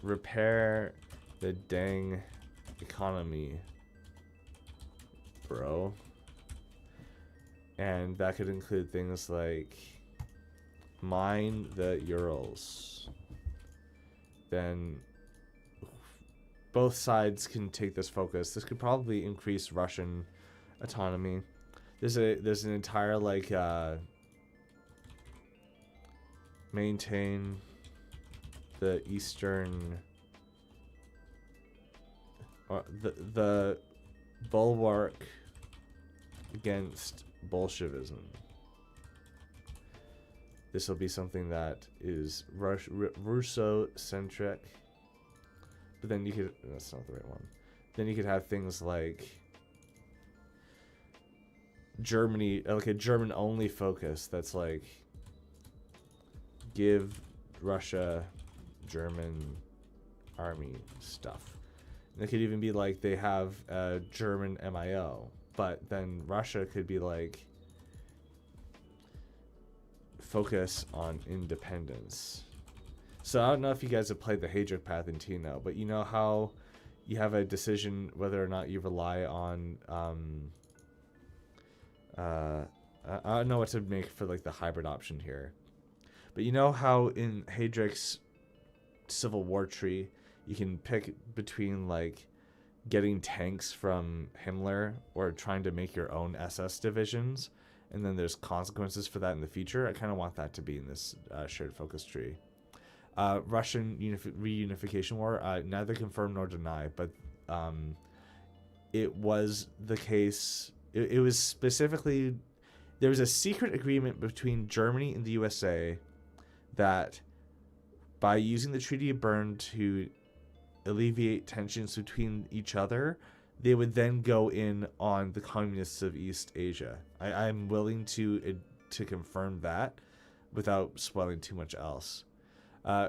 repair the dang economy, bro. And that could include things like mine the Urals. Then both sides can take this focus. This could probably increase Russian autonomy. There's an entire like maintain the eastern the bulwark against Bolshevism. This will be something that is Russo-centric. But then you could, that's not the right one. Then you could have things like Germany, like a German-only focus that's like, give Russia German army stuff. And it could even be like they have a German MIO, but then Russia could be like, focus on independence. So I don't know if you guys have played the Hadric path in TNO, but you know how you have a decision whether or not you rely on I don't know what to make for like the hybrid option here. But you know how in Hadric's Civil War tree You can pick between like getting tanks from Himmler or trying to make your own SS divisions, and then there's consequences for that in the future. I kind of want that to be in this shared focus tree. Russian reunification war, neither confirm nor deny, but it was the case. It was specifically, there was a secret agreement between Germany and the USA that by using the Treaty of Berne to alleviate tensions between each other, they would then go in on the communists of East Asia. I'm willing to confirm that without spoiling too much else.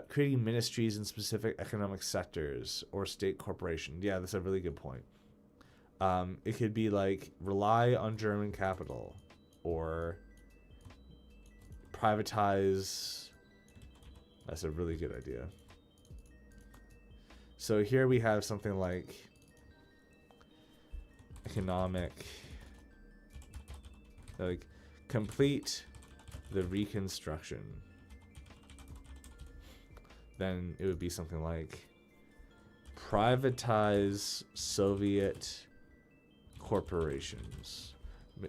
Creating ministries in specific economic sectors or state corporation. Yeah, that's a really good point. It could be like rely on German capital or privatize. That's a really good idea. So here we have something like economic, like complete the Reconstruction. Then it would be something like privatize Soviet corporations.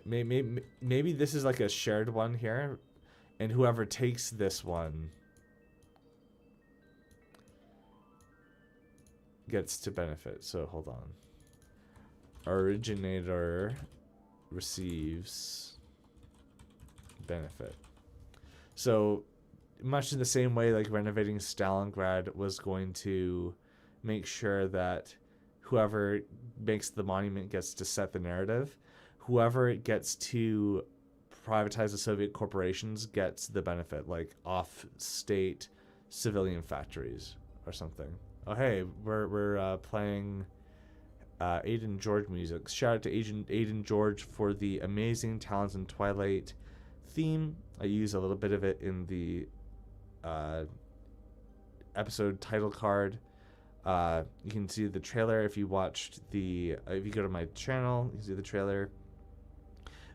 Maybe this is like a shared one here, and whoever takes this one gets to benefit. So hold on. Originator receives benefit. So much in the same way like renovating Stalingrad was going to make sure that whoever makes the monument gets to set the narrative, whoever gets to privatize the Soviet corporations gets the benefit, like off-state civilian factories or something. Oh hey, we're playing Aiden George music. Shout out to Aiden George for the amazing Talons and Twilight theme. I use a little bit of it in the episode title card. You can see the trailer if you watched if you go to my channel, you can see the trailer.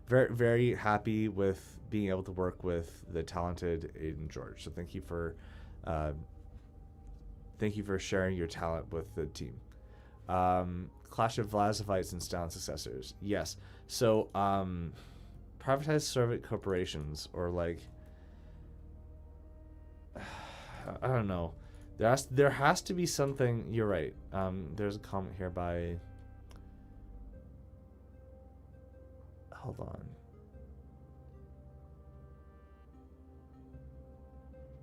Very, very happy with being able to work with the talented Aiden George. So thank you for sharing your talent with the team. Clash of Vlazovites and Stalin successors. Yes. So privatized Soviet corporations, or like I don't know. There has to be something. You're right. There's a comment here by. Hold on.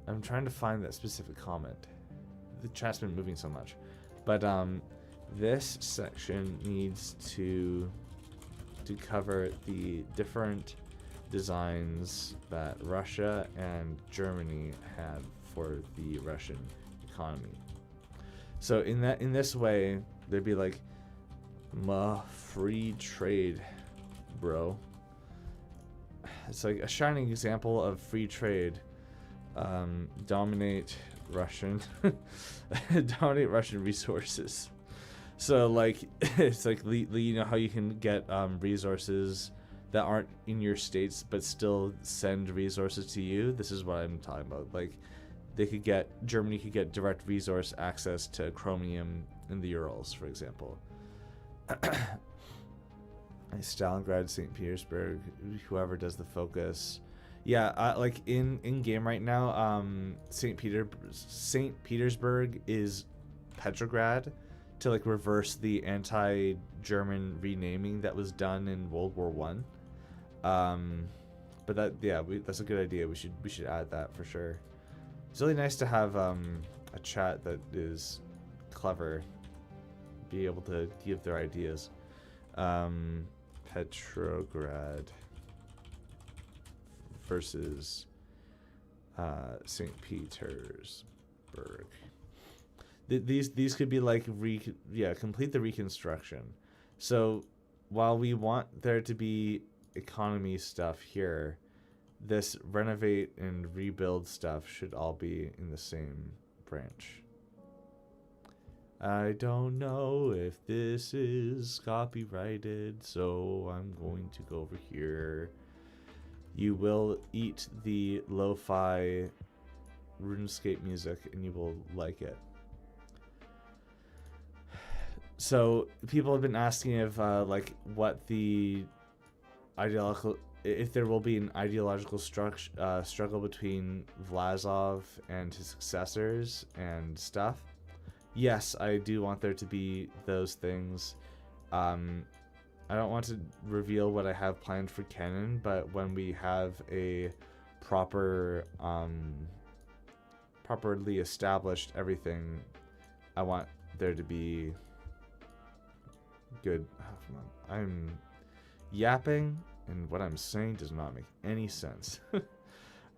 I'm trying to find that specific comment. The chat's been moving so much, but this section needs to cover the different designs that Russia and Germany had for the Russian economy. So in this way, there'd be like, free trade, bro. It's like a shining example of free trade. Dominate Russian resources. So like it's like you know how you can get resources that aren't in your states but still send resources to you. This is what I'm talking about. Like Germany could get direct resource access to chromium in the Urals, for example. Stalingrad, St. Petersburg, whoever does the focus. Yeah, like in game right now, St. Petersburg is Petrograd to like reverse the anti-German renaming that was done in World War One. But that's a good idea. We should add that for sure. It's really nice to have a chat that is clever, be able to give their ideas. Petrograd versus St. Petersburg. These could be like complete the Reconstruction. So while we want there to be economy stuff here, this renovate and rebuild stuff should all be in the same branch. I don't know if this is copyrighted, so I'm going to go over here. You will eat the lo-fi RuneScape music and you will like it. So people have been asking if like what the ideological, if there will be an ideological struggle between Vlasov and his successors and stuff. Yes, I do want there to be those things. I don't want to reveal what I have planned for canon, but when we have a properly established everything, I want there to be good. I'm yapping, and what I'm saying does not make any sense.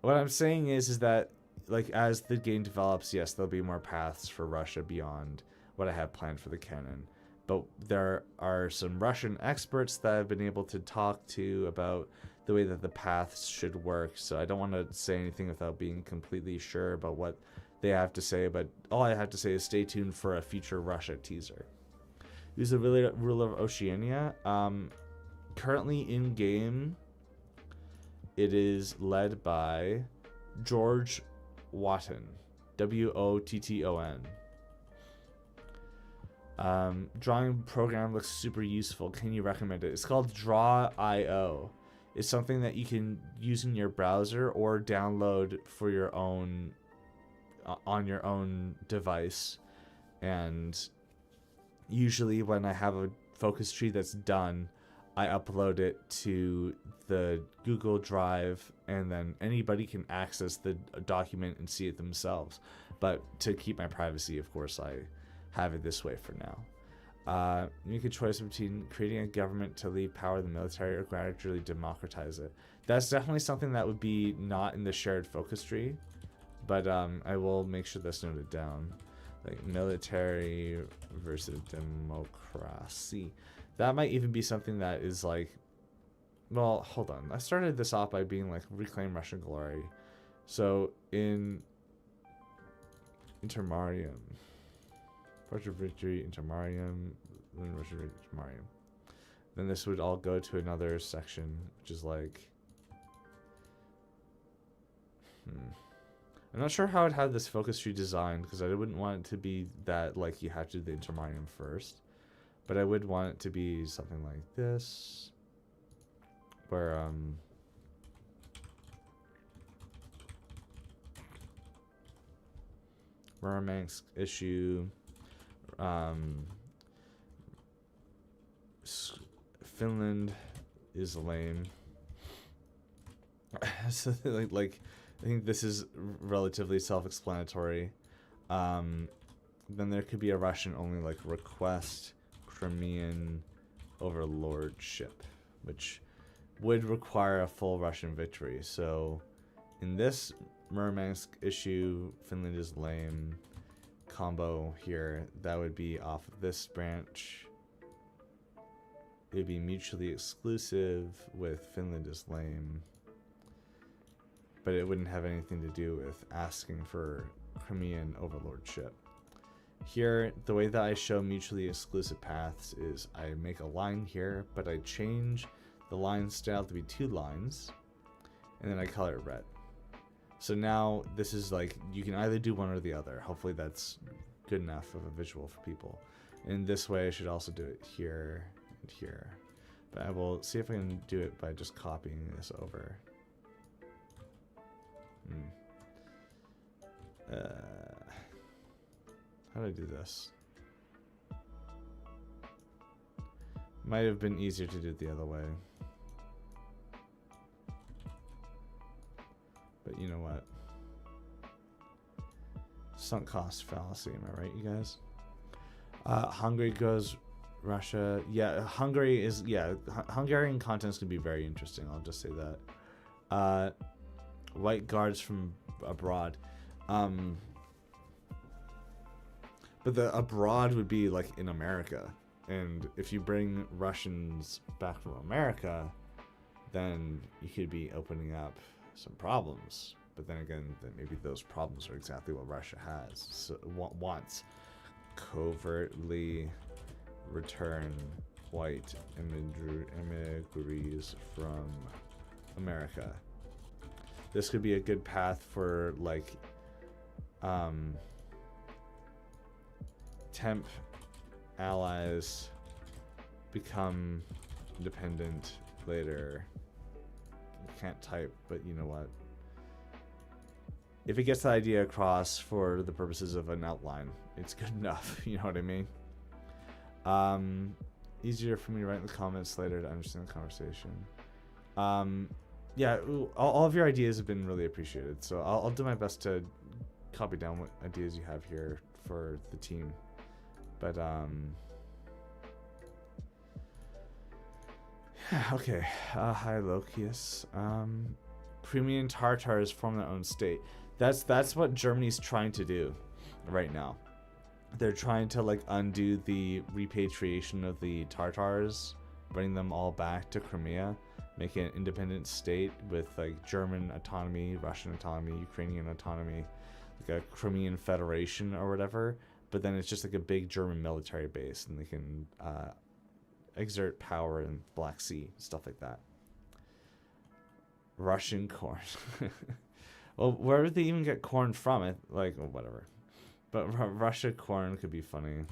What I'm saying is that, like, as the game develops, yes, there'll be more paths for Russia beyond what I have planned for the canon. But there are some Russian experts that I've been able to talk to about the way that the paths should work. So I don't want to say anything without being completely sure about what they have to say. But all I have to say is stay tuned for a future Russia teaser. Who's the ruler of Oceania? Currently in game, it is led by George Wotton. Wotton. Drawing program looks super useful. Can you recommend it? It's called Draw.io. It's something that you can use in your browser or download for your own on your own device. And usually when I have a focus tree that's done, I upload it to the Google Drive, and then anybody can access the document and see it themselves. But to keep my privacy, of course, I have it this way for now. Make a choice between creating a government to leave power to the military or gradually democratize it. That's definitely something that would be not in the shared focus tree, but I will make sure that's noted down. Like military versus democracy. That might even be something that is like, well, hold on. I started this off by being like reclaim Russian glory. So in Intermarium. Russian victory, Intermarium, Russian victory, Intermarium. Then this would all go to another section, which is like, I'm not sure how I'd have this focus tree designed, because I wouldn't want it to be that like you have to do the Intermarium first, but I would want it to be something like this, where Murmansk issue. Finland is lame. So like I think this is relatively self-explanatory. Then there could be a Russian only like request Crimean overlordship, which would require a full Russian victory. So in this Murmansk issue, Finland is lame combo here, that would be off of this branch. It would be mutually exclusive with Finland is lame, but it wouldn't have anything to do with asking for Crimean overlordship. Here, the way that I show mutually exclusive paths is I make a line here, but I change the line style to be 2 lines, and then I color it red. So now this is like, you can either do one or the other. Hopefully that's good enough of a visual for people. In this way, I should also do it here and here. But I will see if I can do it by just copying this over. How do I do this? Might have been easier to do it the other way. But you know what? Sunk cost fallacy, am I right, you guys? Hungary goes Russia. Yeah, Hungary is, yeah, Hungarian content's gonna be very interesting, I'll just say that. White guards from abroad. But the abroad would be like in America. And if you bring Russians back from America, then you could be opening up some problems. But then again, maybe those problems are exactly what Russia has. So wants covertly return white immigrants from America. This could be a good path for like temp allies become independent later. I can't type, but you know what? If it gets the idea across for the purposes of an outline, it's good enough. You know what I mean? Easier for me to write in the comments later to understand the conversation. Yeah, all of your ideas have been really appreciated. So I'll do my best to copy down what ideas you have here for the team. But yeah, okay. Hi Lokius. Crimean Tartars form their own state. That's what Germany's trying to do right now. They're trying to like undo the repatriation of the Tartars, bring them all back to Crimea, make it an independent state with like German autonomy, Russian autonomy, Ukrainian autonomy, like a Crimean federation or whatever. But then it's just like a big German military base, and they can exert power in Black Sea, stuff like that. Russian corn. Well, where would they even get corn from? It like whatever. But Russia corn could be funny.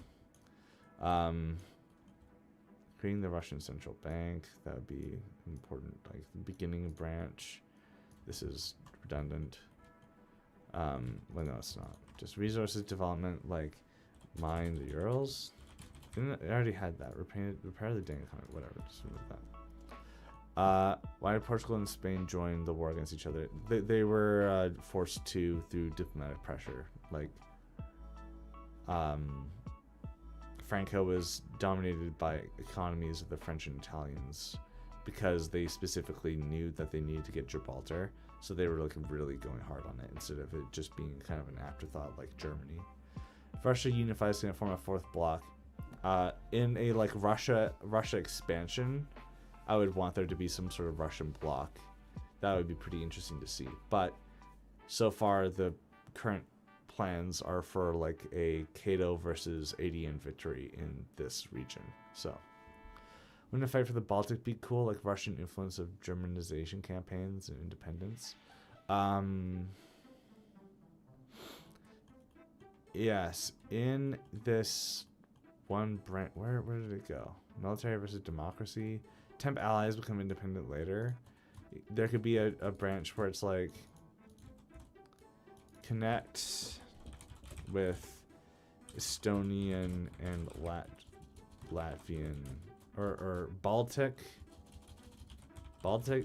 Creating the Russian central bank, that would be important. Like the beginning branch. This is redundant. Well, no, it's not. Just resources development, like mine the Urals. I already had that. Repair the dang economy, whatever. Just remove that. Why did Portugal and Spain join the war against each other? They were forced to through diplomatic pressure. Like, Franco was dominated by economies of the French and Italians because they specifically knew that they needed to get Gibraltar, so they were like really going hard on it instead of it just being kind of an afterthought like Germany. If Russia unifies, it's going to form a fourth bloc. In a like Russia expansion, I would want there to be some sort of Russian bloc. That would be pretty interesting to see. But so far, the current plans are for like a Cato versus ADN victory in this region. So, wouldn't a fight for the Baltic be cool? Like Russian influence of Germanization campaigns and independence. Yes, in this one branch, where did it go? Military versus democracy. Temp allies become independent later. There could be a branch where it's like connect with Estonian and Latvian or Baltic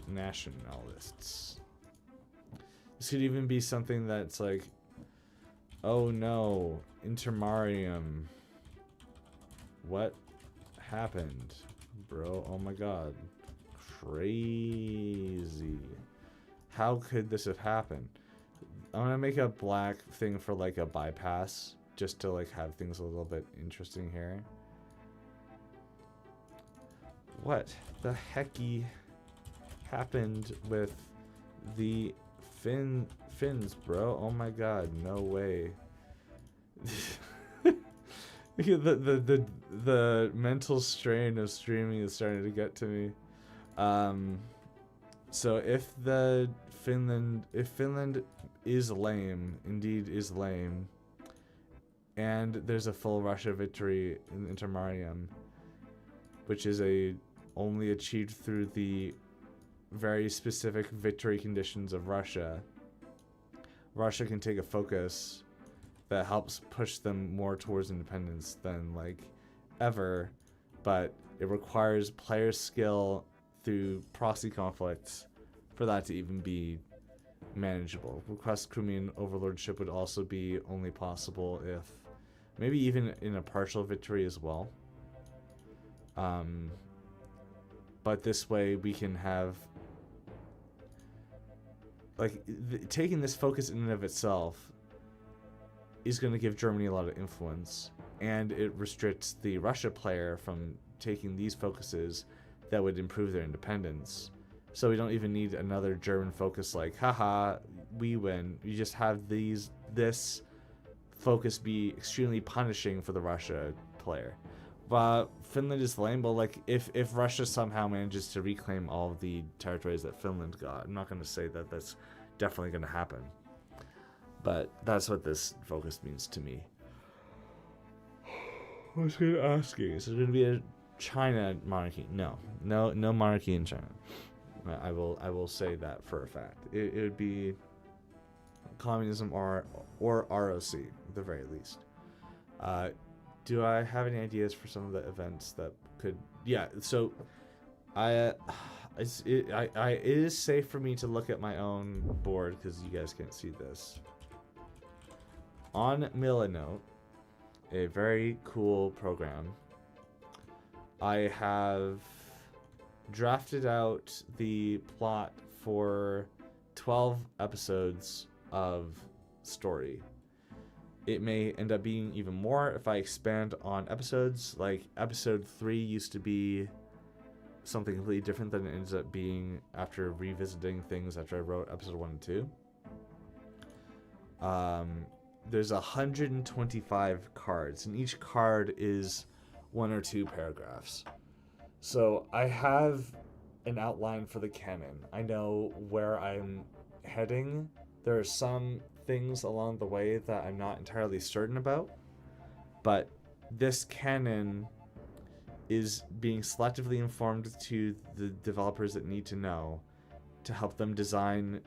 nationalists. This could even be something that's like, oh no, intermarium. What happened, bro? Oh my god. Crazy. How could this have happened? I'm gonna make a black thing for like a bypass, just to like have things a little bit interesting here. What the hecky happened with the Finns, bro? Oh my god, no way. The mental strain of streaming is starting to get to me. So if Finland is lame, indeed is lame, and there's a full Russia victory in Intermarium, which is only achieved through the very specific victory conditions of Russia, Russia can take a focus that helps push them more towards independence than like ever, but it requires player skill through proxy conflicts for that to even be manageable. Request Crimean overlordship would also be only possible if maybe even in a partial victory as well. But this way we can have like taking this focus in and of itself is going to give Germany a lot of influence, and it restricts the Russia player from taking these focuses that would improve their independence. So we don't even need another German focus like, haha, we win. You just have this focus be extremely punishing for the Russia player. But Finland is lame, but like if Russia somehow manages to reclaim all of the territories that Finland got, I'm not going to say that that's definitely going to happen. But that's what this focus means to me. I was going to ask you, is there going to be a China monarchy? No monarchy in China. I will say that for a fact. It would be communism or ROC at the very least. Do I have any ideas for some of the events that could? Yeah. So, it is safe for me to look at my own board because you guys can't see this. On Milanote, a very cool program, I have drafted out the plot for 12 episodes of story. It may end up being even more if I expand on episodes. Like episode 3 used to be something completely different than it ends up being after revisiting things after I wrote episode 1 and 2. There's 125 cards, and each card is 1 or 2 paragraphs. So I have an outline for the canon. I know where I'm heading. There are some things along the way that I'm not entirely certain about, but this canon is being selectively informed to the developers that need to know to help them design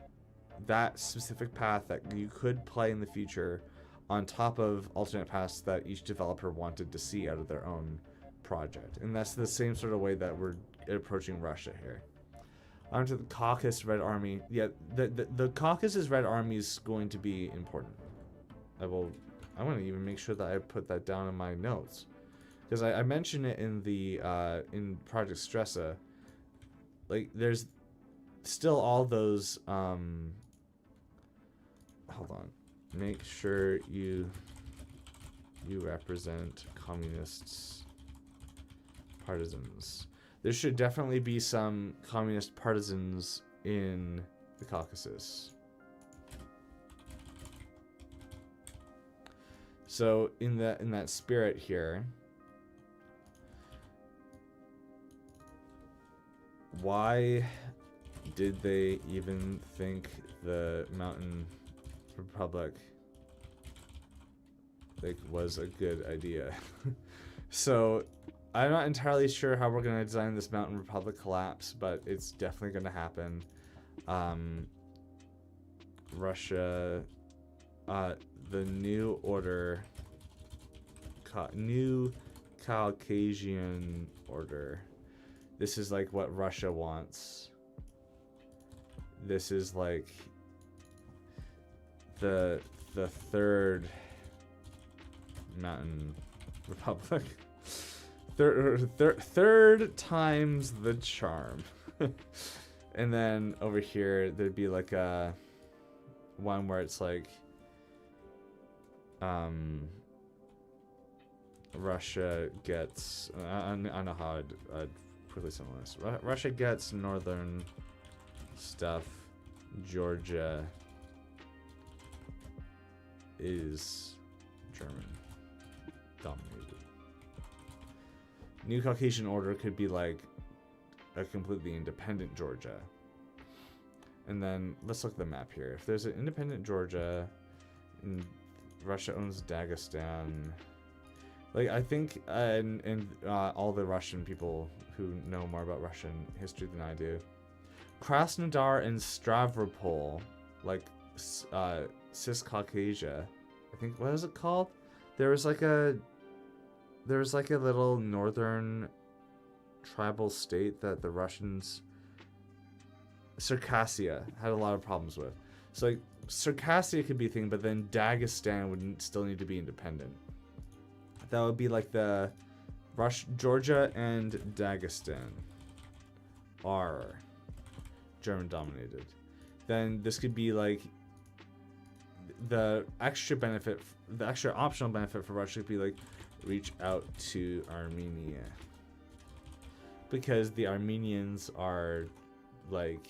that specific path that you could play in the future on top of alternate paths that each developer wanted to see out of their own project. And that's the same sort of way that we're approaching Russia here. Onto the Caucasus Red Army. Yeah, the Caucasus Red Army is going to be important. I want to even make sure that I put that down in my notes, because I mentioned it in the in Project Stresa. Like, there's still all those. Hold on. Make sure you represent communists, partisans. There should definitely be some communist partisans in the Caucasus. So in that spirit here, why did they even think the Mountain Republic was a good idea? So I'm not entirely sure how we're going to design this Mountain Republic collapse, but it's definitely going to happen. Russia, the New Order, New Caucasian Order. This is like what Russia wants. This is like the third Mountain Republic. Third time's the charm. And then over here there'd be like a one where it's like Russia gets I know how I'd quickly sum this. Russia gets northern stuff. Georgia is German dominated. New Caucasian Order could be like a completely independent Georgia. And then let's look at the map here. If there's an independent Georgia and Russia owns Dagestan, like I think and all the Russian people who know more about Russian history than I do, Krasnodar and Stavropol, like Ciscaucasia, I think, what is it called? There was like a little northern tribal state that the Russians, Circassia, had a lot of problems with. So like Circassia could be a thing, but then Dagestan would still need to be independent. That would be like the Georgia and Dagestan are German dominated. Then this could be like the extra optional benefit for Russia could be like reach out to Armenia, because the Armenians are like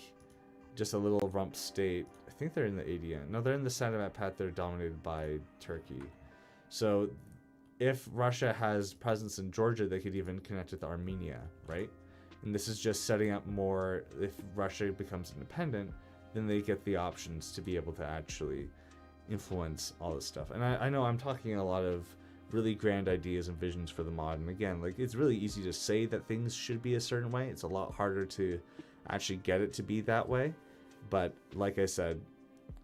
just a little rump state. I think they're in the Aegean. No, they're in the Sanamat Path. They're dominated by Turkey. So if Russia has presence in Georgia, they could even connect with Armenia, right? And this is just setting up more. If Russia becomes independent, then they get the options to be able to actually influence all this stuff. And I know I'm talking a lot of really grand ideas and visions for the mod. And again, like, it's really easy to say that things should be a certain way. It's a lot harder to actually get it to be that way. But like I said,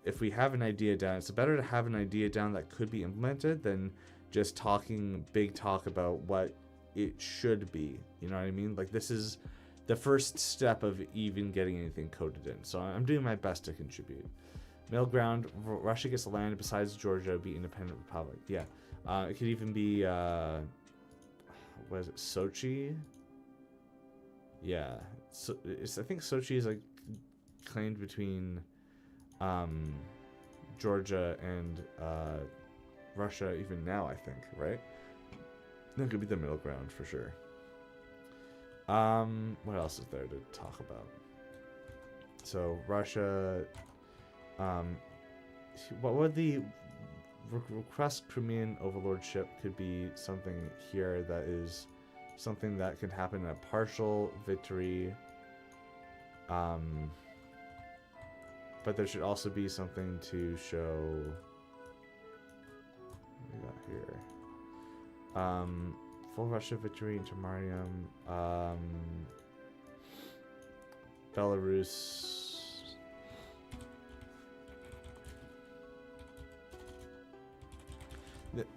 if we have an idea down, it's better to have an idea down that could be implemented than just talking big talk about what it should be. You know what I mean? Like, this is the first step of even getting anything coded in. So I'm doing my best to contribute. Middle ground, Russia gets land besides Georgia, be independent republic. Yeah. It could even be, what is it, Sochi? Yeah. So I think Sochi is like claimed between Georgia and Russia even now, I think, right? That could be the middle ground for sure. What else is there to talk about? So Russia, what would the request Crimean overlordship could be something here that is something that could happen in a partial victory. But there should also be something to show. What do we got here? Full Russia victory, intermarium. Belarus.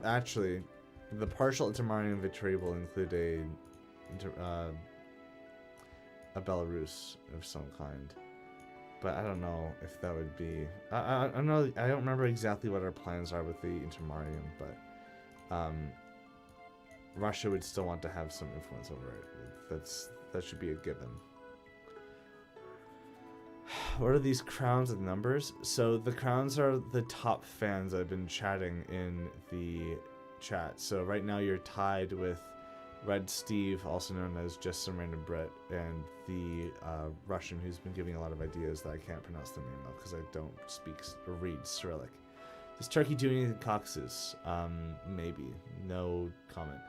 Actually, the partial intermarium victory will include a Belarus of some kind. But I don't know if that would be. I don't know. I don't remember exactly what our plans are with the intermarium, but Russia would still want to have some influence over it. That should be a given. What are these crowns and numbers? So the crowns are the top fans I've been chatting in the chat. So right now you're tied with Red Steve, also known as Just Some Random Brit, and the Russian who's been giving a lot of ideas that I can't pronounce the name of because I don't speak or read Cyrillic. Does Turkey do anything in Caucasus? Maybe. No comment.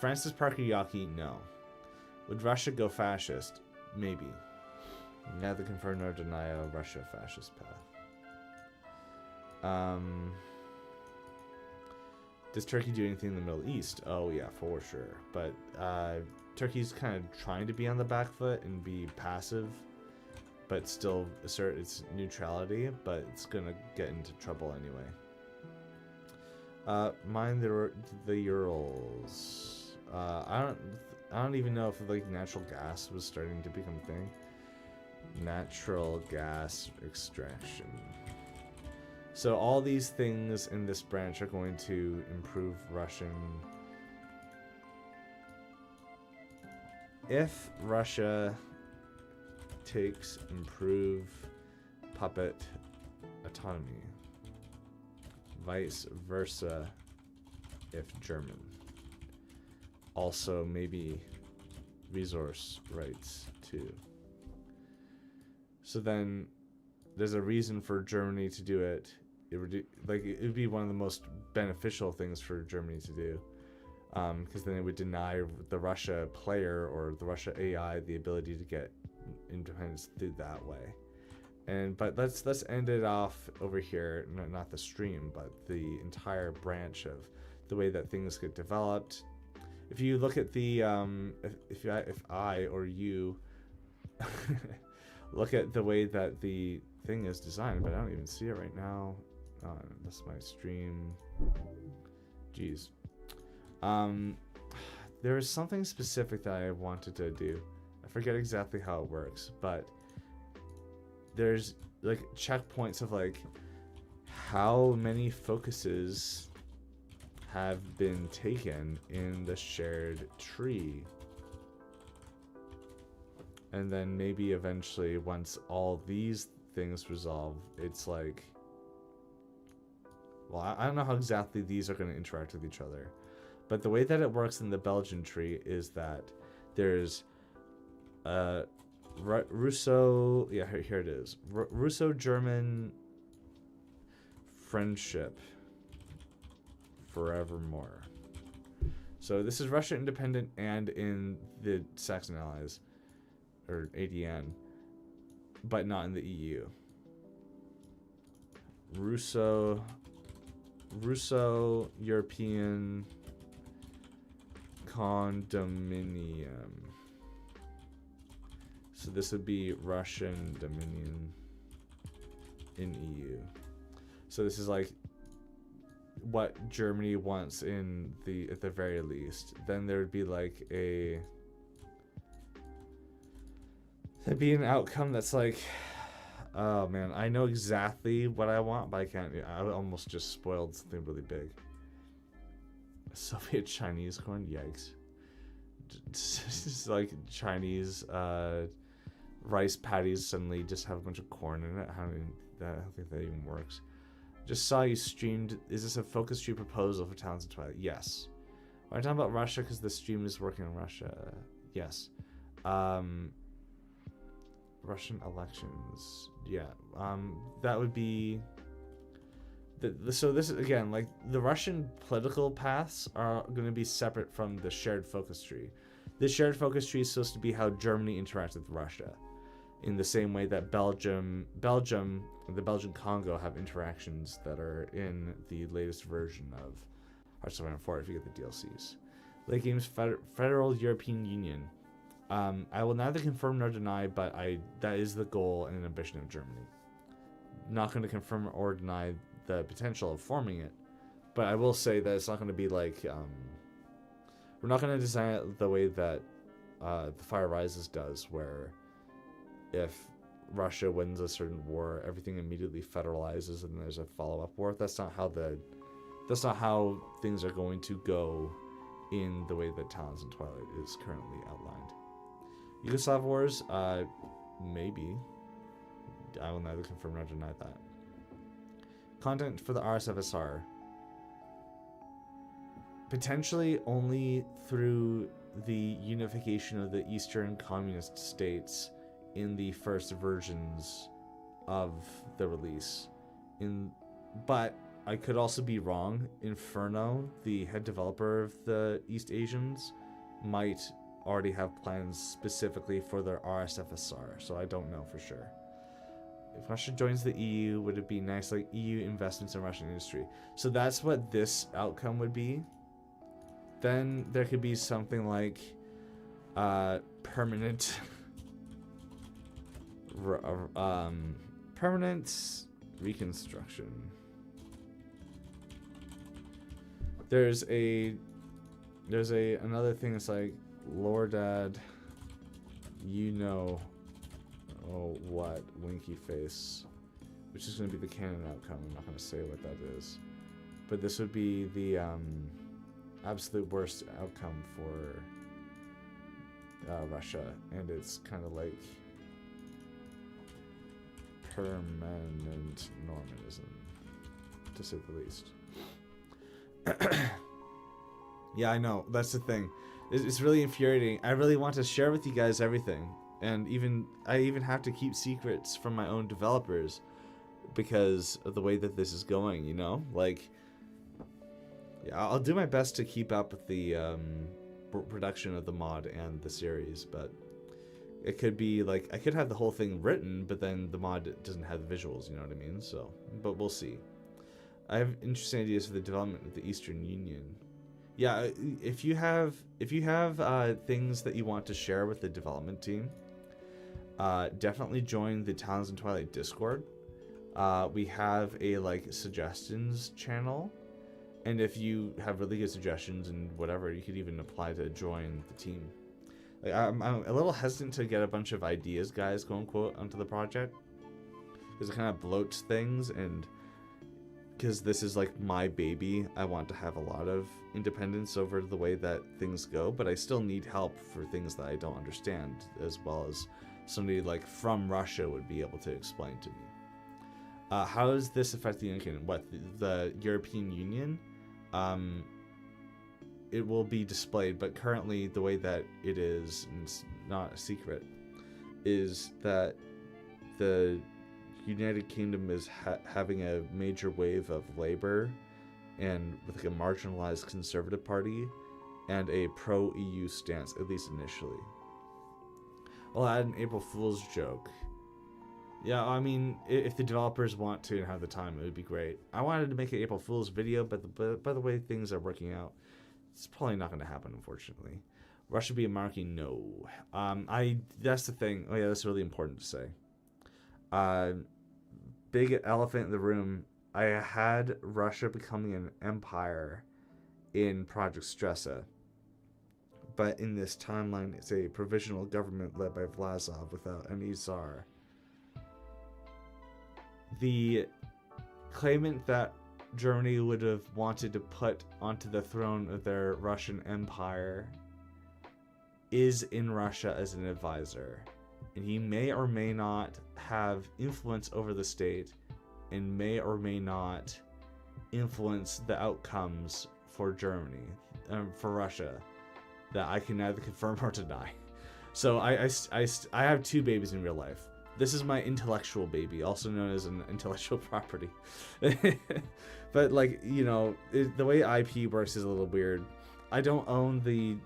Francis Parker Yockey? No. Would Russia go fascist? Maybe. Neither confirm nor deny a Russia fascist path. Does Turkey do anything in the Middle East? Oh yeah, for sure. But Turkey's kind of trying to be on the back foot and be passive, but still assert its neutrality. But it's gonna get into trouble anyway. Mind the Urals. I don't even know if like natural gas was starting to become a thing. Natural gas extraction. So all these things in this branch are going to improve Russian. If Russia takes improve puppet autonomy, vice versa if German. Also maybe resource rights too. So then there's a reason for Germany to do it. It would be one of the most beneficial things for Germany to do, because then it would deny the Russia player or the Russia AI the ability to get independence through that way. But let's end it off over here. Not the stream, but the entire branch of the way that things get developed. If you look at the if I or you look at the way that the thing is designed, but I don't even see it right now. That's my stream. Jeez. There is something specific that I wanted to do. I forget exactly how it works, but there's like checkpoints of like how many focuses have been taken in the shared tree. And then maybe eventually once all these things resolve, it's like, well, I don't know how exactly these are going to interact with each other, but the way that it works in the Belgian tree is that there's Russo, yeah, here it is, Russo-German friendship forevermore. So this is Russia independent and in the Saxon Allies, or ADN, but not in the EU. Russo-European condominium. So this would be Russian dominion in EU. So this is like what Germany wants in the at the very least. Then there would be like there'd be an outcome that's like, oh man, I know exactly what I want, but I can't. I almost just spoiled something really big. Soviet Chinese corn, yikes. Just like Chinese rice patties suddenly just have a bunch of corn in it. I don't think that even works. Just saw you streamed. Is this a focus stream proposal for Talons and Twilight? Yes. Are you talking about Russia because the stream is working in Russia? Yes. Russian elections. Yeah. That would be. So this is again like the Russian political paths are going to be separate from the shared focus tree. The shared focus tree is supposed to be how Germany interacts with Russia, in the same way that Belgium, and the Belgian Congo have interactions that are in the latest version of Hearts of Iron 4 if you get the DLCs. Late games Federal European Union. I will neither confirm nor deny, but that is the goal and ambition of Germany. Not going to confirm or deny the potential of forming it, but I will say that it's not going to be like we're not going to design it the way that the Fire Rises does, where if Russia wins a certain war, everything immediately federalizes and there's a follow-up war. That's not how things are going to go in the way that Talons and Twilight is currently outlined. Yugoslav wars, maybe. I will neither confirm nor deny that. Content for the RSFSR. Potentially only through the unification of the Eastern Communist states in the first versions of the release. But I could also be wrong. Inferno, the head developer of the East Asians, might already have plans specifically for their RSFSR, so I don't know for sure. If Russia joins the EU, would it be nice, like EU investments in Russian industry? So that's what this outcome would be. Then there could be something like permanent permanent reconstruction. There's another thing that's like LoreDad, what winky face, which is going to be the canon outcome. I'm not going to say what that is, but this would be the absolute worst outcome for Russia, and it's kind of like permanent Normanism, to say the least. Yeah, I know, that's the thing. It's really infuriating. I really want to share with you guys everything, and I even have to keep secrets from my own developers because of the way that this is going, you know? Like, yeah, I'll do my best to keep up with the production of the mod and the series, but it could be like I could have the whole thing written, but then the mod doesn't have the visuals, you know what I mean? So, but we'll see. I have interesting ideas for the development of the Eastern Union. Yeah, if you have things that you want to share with the development team, definitely join the Talons and Twilight Discord. We have a like suggestions channel, and if you have really good suggestions and whatever, you could even apply to join the team. Like, I'm a little hesitant to get a bunch of ideas guys, quote unquote, onto the project, because it kind of bloats things, and because this is like my baby, I want to have a lot of independence over the way that things go, but I still need help for things that I don't understand, as well as somebody like from Russia would be able to explain to me. How does this affect the Union? What, the European Union? It will be displayed, but currently the way that it is, and it's not a secret, is that the United Kingdom is having a major wave of labor, and with like a marginalized conservative party, and a pro-EU stance, at least initially. I'll add an April Fool's joke. Yeah, I mean, if the developers want to and have the time, it would be great. I wanted to make an April Fool's video, but by the way things are working out, it's probably not going to happen, unfortunately. Russia be a monarchy? No. That's the thing. Oh yeah, that's really important to say. Big elephant in the room. I had Russia becoming an empire in Project Stresa, but in this timeline, it's a provisional government led by Vlasov without any czar. The claimant that Germany would have wanted to put onto the throne of their Russian empire is in Russia as an advisor, and he may or may not have influence over the state and may or may not influence the outcomes for Germany, for Russia, that I can neither confirm or deny. So I have two babies in real life. This is my intellectual baby, also known as an intellectual property. But like, you know, the way IP works is a little weird. I don't own the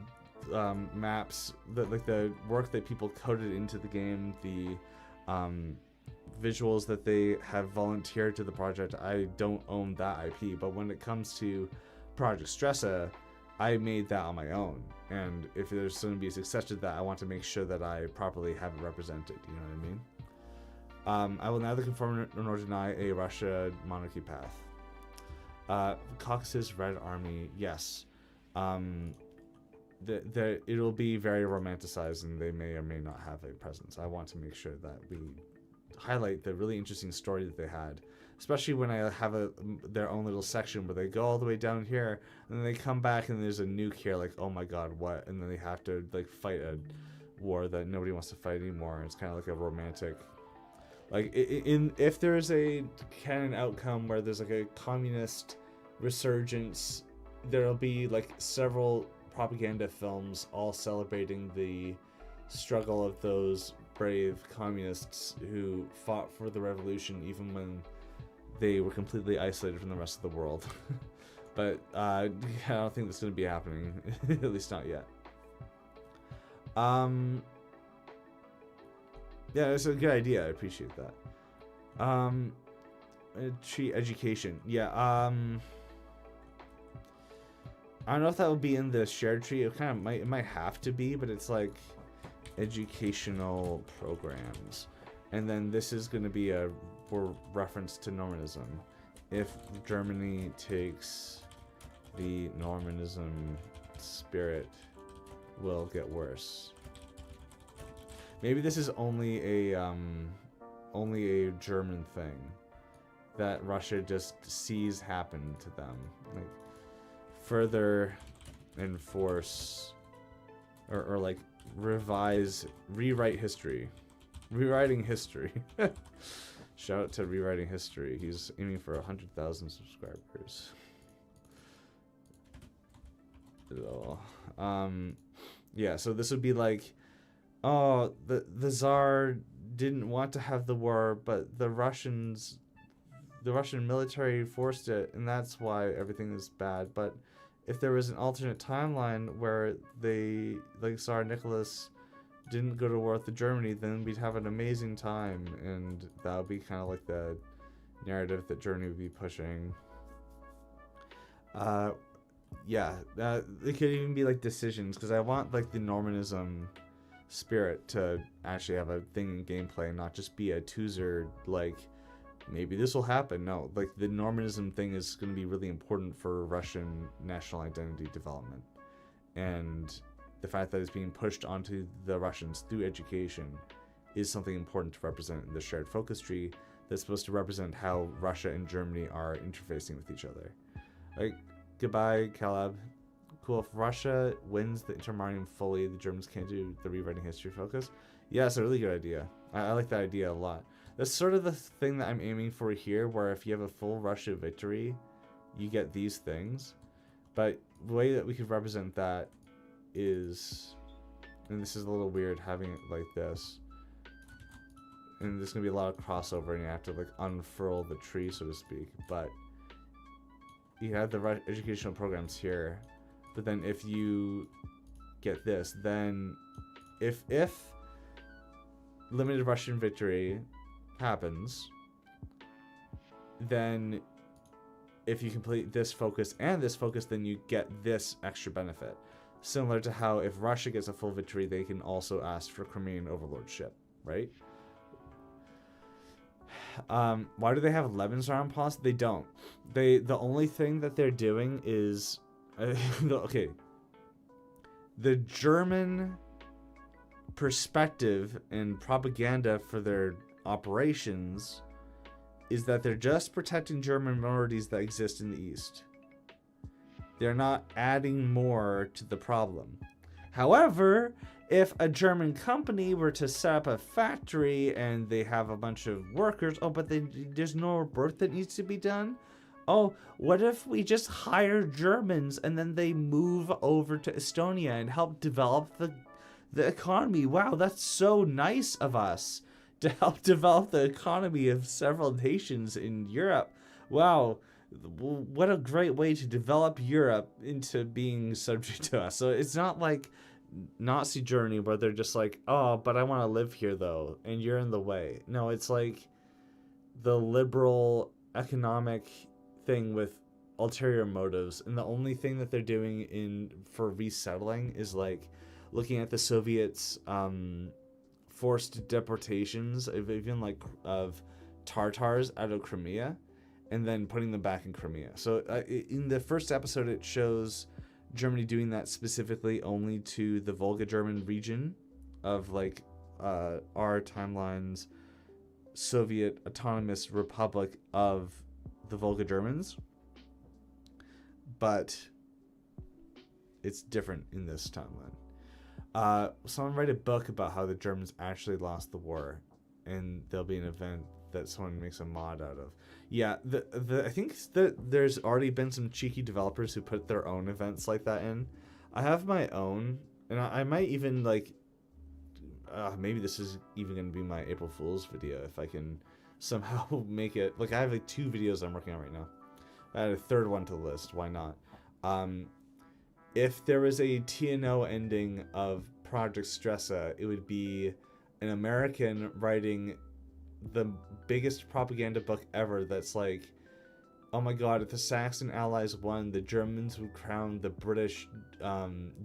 maps, the work that people coded into the game, the visuals that they have volunteered to the project. I don't own that IP, but when it comes to Project Stresa, I made that on my own, and if there's going to be a success to that, I want to make sure that I properly have it represented, you know what I mean? I will neither confirm nor deny a Russia monarchy path. Caucasus Red Army, yes. It'll be very romanticized, and they may or may not have a presence. I want to make sure that we highlight the really interesting story that they had, especially when I have their own little section where they go all the way down here, and then they come back and there's a nuke here, like, oh my god, what? And then they have to like fight a war that nobody wants to fight anymore. It's kind of like a romantic, like, if there's a canon outcome where there's like a communist resurgence, there'll be like several propaganda films all celebrating the struggle of those brave communists who fought for the revolution even when they were completely isolated from the rest of the world. But I don't think that's going to be happening, at least not yet. Yeah, it's a good idea. I appreciate that. Tree education. Yeah. I don't know if that would be in the shared tree. It might have to be, but it's like educational programs, and then this is going to be a reference to Normanism. If Germany takes the Normanism spirit, will get worse. Maybe this is only a German thing that Russia just sees happen to them. Like, further enforce or like rewrite history. Rewriting history. Shout out to Rewriting History. He's aiming for 100,000 subscribers. Yeah, so this would be like, oh, the Tsar didn't want to have the war, but the Russian military forced it, and that's why everything is bad. But if there was an alternate timeline where they, like Tsar Nicholas, didn't go to war with Germany, then we'd have an amazing time, and that would be kind of like the narrative that Germany would be pushing. Yeah, it could even be like decisions, because I want like the Normanism spirit to actually have a thing in gameplay and not just be a toozer, like, maybe this will happen. No, like, the Normanism thing is going to be really important for Russian national identity development, and the fact that it's being pushed onto the Russians through education is something important to represent in the shared focus tree that's supposed to represent how Russia and Germany are interfacing with each other. Like, goodbye, Calab. Cool. If Russia wins the Intermarium fully, the Germans can't do the rewriting history focus. Yeah, it's a really good idea. I like that idea a lot. That's sort of the thing that I'm aiming for here, where if you have a full Russia victory, you get these things. But the way that we could represent that is, and this is a little weird having it like this, and there's gonna be a lot of crossover, and you have to like unfurl the tree, so to speak. But you have the educational programs here, but then if you get this, then if limited Russian victory happens, then if you complete this focus and this focus, then you get this extra benefit. Similar to how if Russia gets a full victory, they can also ask for Crimean overlordship, right? Why do they have lemons around pause? They don't. The only thing that they're doing is okay. The German perspective and propaganda for their operations is that they're just protecting German minorities that exist in the East. They're not adding more to the problem. However, if a German company were to set up a factory and they have a bunch of workers, but there's no work that needs to be done. Oh, what if we just hire Germans and then they move over to Estonia and help develop the economy? Wow, that's so nice of us to help develop the economy of several nations in Europe. Wow, what a great way to develop Europe into being subject to us. So it's not like Nazi Germany where they're just like, oh, but I want to live here though, and you're in the way. No, it's like the liberal economic thing with ulterior motives, and the only thing that they're doing for resettling is like looking at the Soviets' forced deportations of Tartars out of Crimea, and then putting them back in Crimea. So in the first episode, it shows Germany doing that specifically only to the Volga German region of like our timeline's Soviet Autonomous Republic of the Volga Germans. But it's different in this timeline. Someone write a book about how the Germans actually lost the war, and there'll be an event that someone makes a mod out of. Yeah, I think that there's already been some cheeky developers who put their own events like that in. I have my own, and I might even like, maybe this is even going to be my April Fool's video if I can somehow make it. Like, I have like 2 videos I'm working on right now. I had a third one to list. Why not? If there was a TNO ending of Project Stresa, it would be an American writing the biggest propaganda book ever that's like, oh my god, if the Saxon allies won, the Germans would crown the British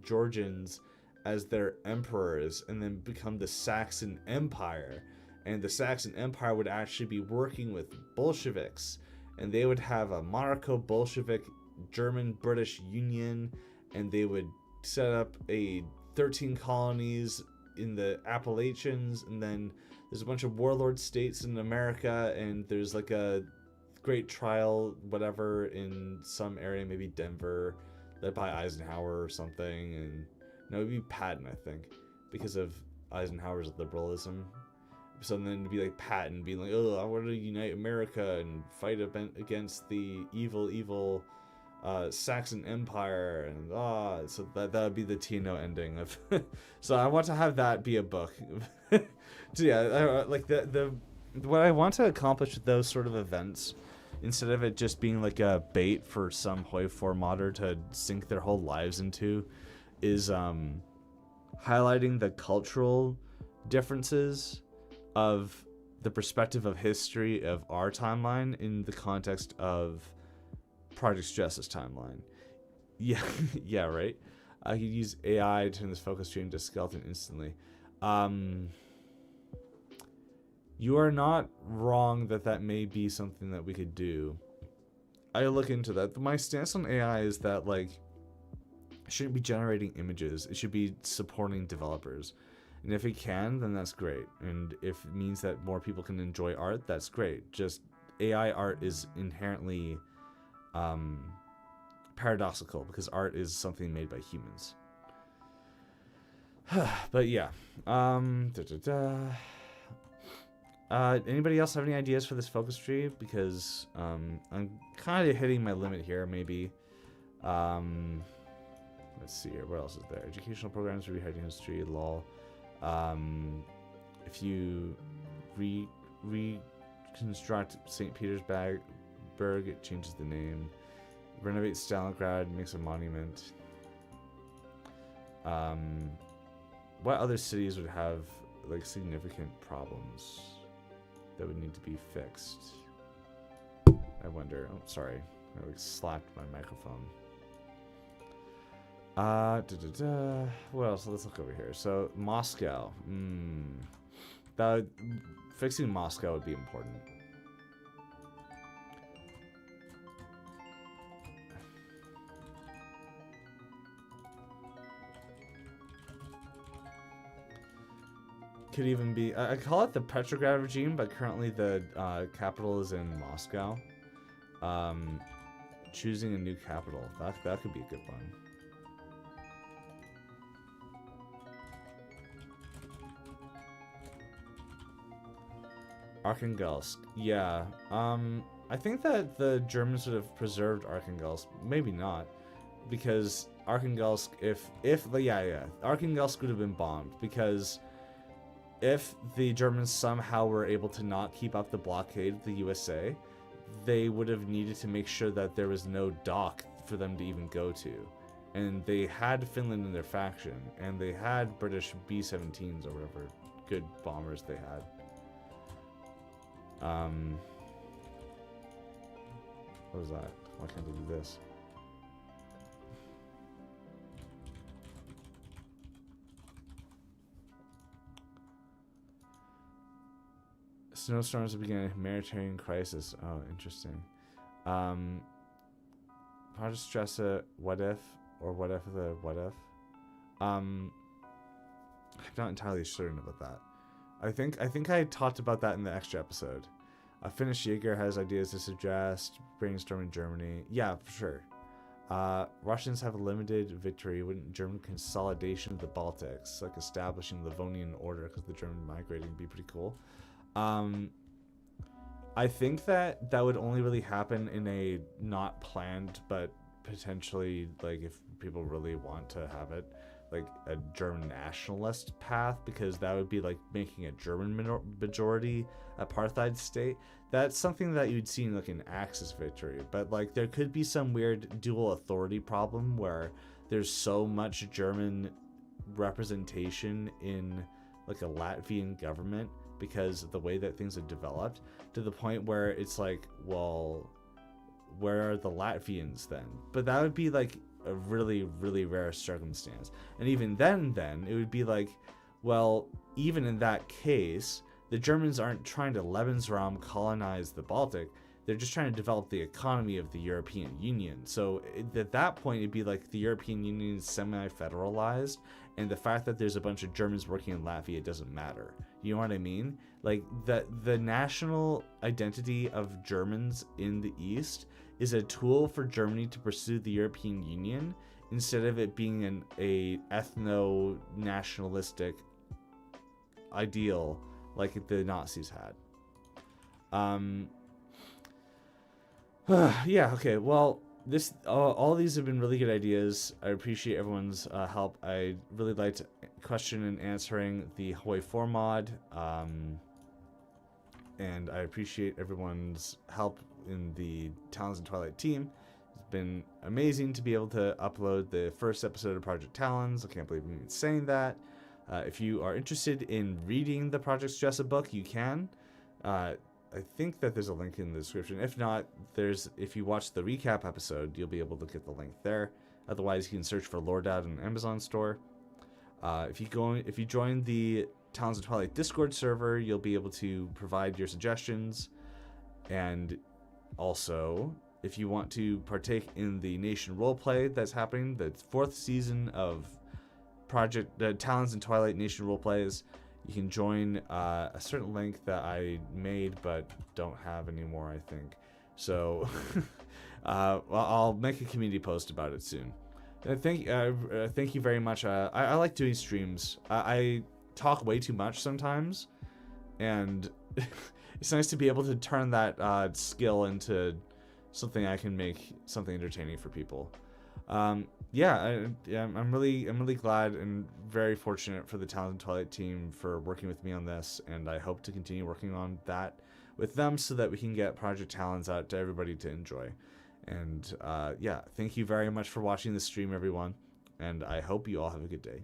Georgians as their emperors and then become the Saxon Empire. And the Saxon Empire would actually be working with Bolsheviks, and they would have a monarcho-Bolshevik German-British union, and they would set up 13 colonies in the Appalachians, and then there's a bunch of warlord states in America, and there's like a great trial, whatever, in some area, maybe Denver, led by Eisenhower or something, and no, it'd be Patton, I think, because of Eisenhower's liberalism. So then it'd be like Patton being like, oh, I want to unite America and fight against the evil Saxon Empire, and so that would be the TNO ending of. So I want to have that be a book. So yeah, like the what I want to accomplish with those sort of events, instead of it just being like a bait for some hoi for modder to sink their whole lives into, is highlighting the cultural differences of the perspective of history of our timeline in the context of Project Stressa's timeline. Yeah, yeah, right? I could use AI to turn this focus stream to skeleton instantly. You are not wrong that may be something that we could do. I look into that. My stance on AI is that, like, it shouldn't be generating images. It should be supporting developers. And if it can, then that's great. And if it means that more people can enjoy art, that's great. Just AI art is inherently paradoxical, because art is something made by humans. But yeah. Anybody else have any ideas for this focus tree? Because I'm kind of hitting my limit here, maybe. Let's see here. What else is there? Educational programs, rewriting history, law. If you reconstruct St. Petersburg, it changes the name. Renovate Stalingrad, makes a monument. What other cities would have like significant problems that would need to be fixed? I wonder. Oh, sorry. I like slapped my microphone. What else? Let's look over here. So Moscow. Fixing Moscow would be important. Could even be, I call it the Petrograd regime, but currently the capital is in Moscow. Choosing a new capital, that could be a good one. Arkhangelsk, yeah. I think that the Germans would have preserved Arkhangelsk, maybe not, because Arkhangelsk, Arkhangelsk would have been bombed, because if the Germans somehow were able to not keep up the blockade of the USA, they would have needed to make sure that there was no dock for them to even go to. And they had Finland in their faction, and they had British B-17s or whatever good bombers they had. What is that? Why can't I do this? Snowstorms are beginning. Humanitarian crisis. Oh, interesting. Project Stresa, what if? Or what if the what if? I'm not entirely certain about that. I think I talked about that in the extra episode. Finnish Jaeger has ideas to suggest brainstorming Germany. Yeah, for sure. Russians have a limited victory when German consolidation of the Baltics, like establishing the Livonian order because the German migrating would be pretty cool. I think that would only really happen in a not planned, but potentially, like, if people really want to have it, like a German nationalist path, because that would be like making a German majority apartheid state. That's something that you'd see in like an Axis victory, but like there could be some weird dual authority problem where there's so much German representation in like a Latvian government because of the way that things have developed, to the point where it's like, well, where are the Latvians then? But that would be like a really, really rare circumstance. And even then it would be like, well, even in that case, the Germans aren't trying to Lebensraum colonize the Baltic. They're just trying to develop the economy of the European Union. So at that point, it'd be like the European Union is semi-federalized, and the fact that there's a bunch of Germans working in Latvia doesn't matter. You know what I mean? Like, the national identity of Germans in the East is a tool for Germany to pursue the European Union, instead of it being a ethno-nationalistic ideal like the Nazis had. Yeah, okay, well, all these have been really good ideas. I appreciate everyone's help. I really liked question and answering the Hawaii 4 mod, and I appreciate everyone's help in the Talons and Twilight team. It's been amazing to be able to upload the first episode of Project Talons. I can't believe I'm even saying that. If you are interested in reading the Project Stresa book, you can. I think that there's a link in the description. If not, if you watch the recap episode, you'll be able to get the link there. Otherwise, you can search for LoreDad on Amazon store. If you join the Talons and Twilight Discord server, you'll be able to provide your suggestions. And also, if you want to partake in the Nation roleplay that's happening, the 4th season of Project Talons and Twilight Nation roleplays, you can join a certain link that I made but don't have anymore, I think. So I'll make a community post about it soon. Thank you very much. I like doing streams. I talk way too much sometimes, and it's nice to be able to turn that skill into something I can make something entertaining for people. Yeah, I'm really glad and very fortunate for the Talons and Twilight team for working with me on this, and I hope to continue working on that with them so that we can get Project Talons out to everybody to enjoy. And yeah, thank you very much for watching this stream, everyone, and I hope you all have a good day.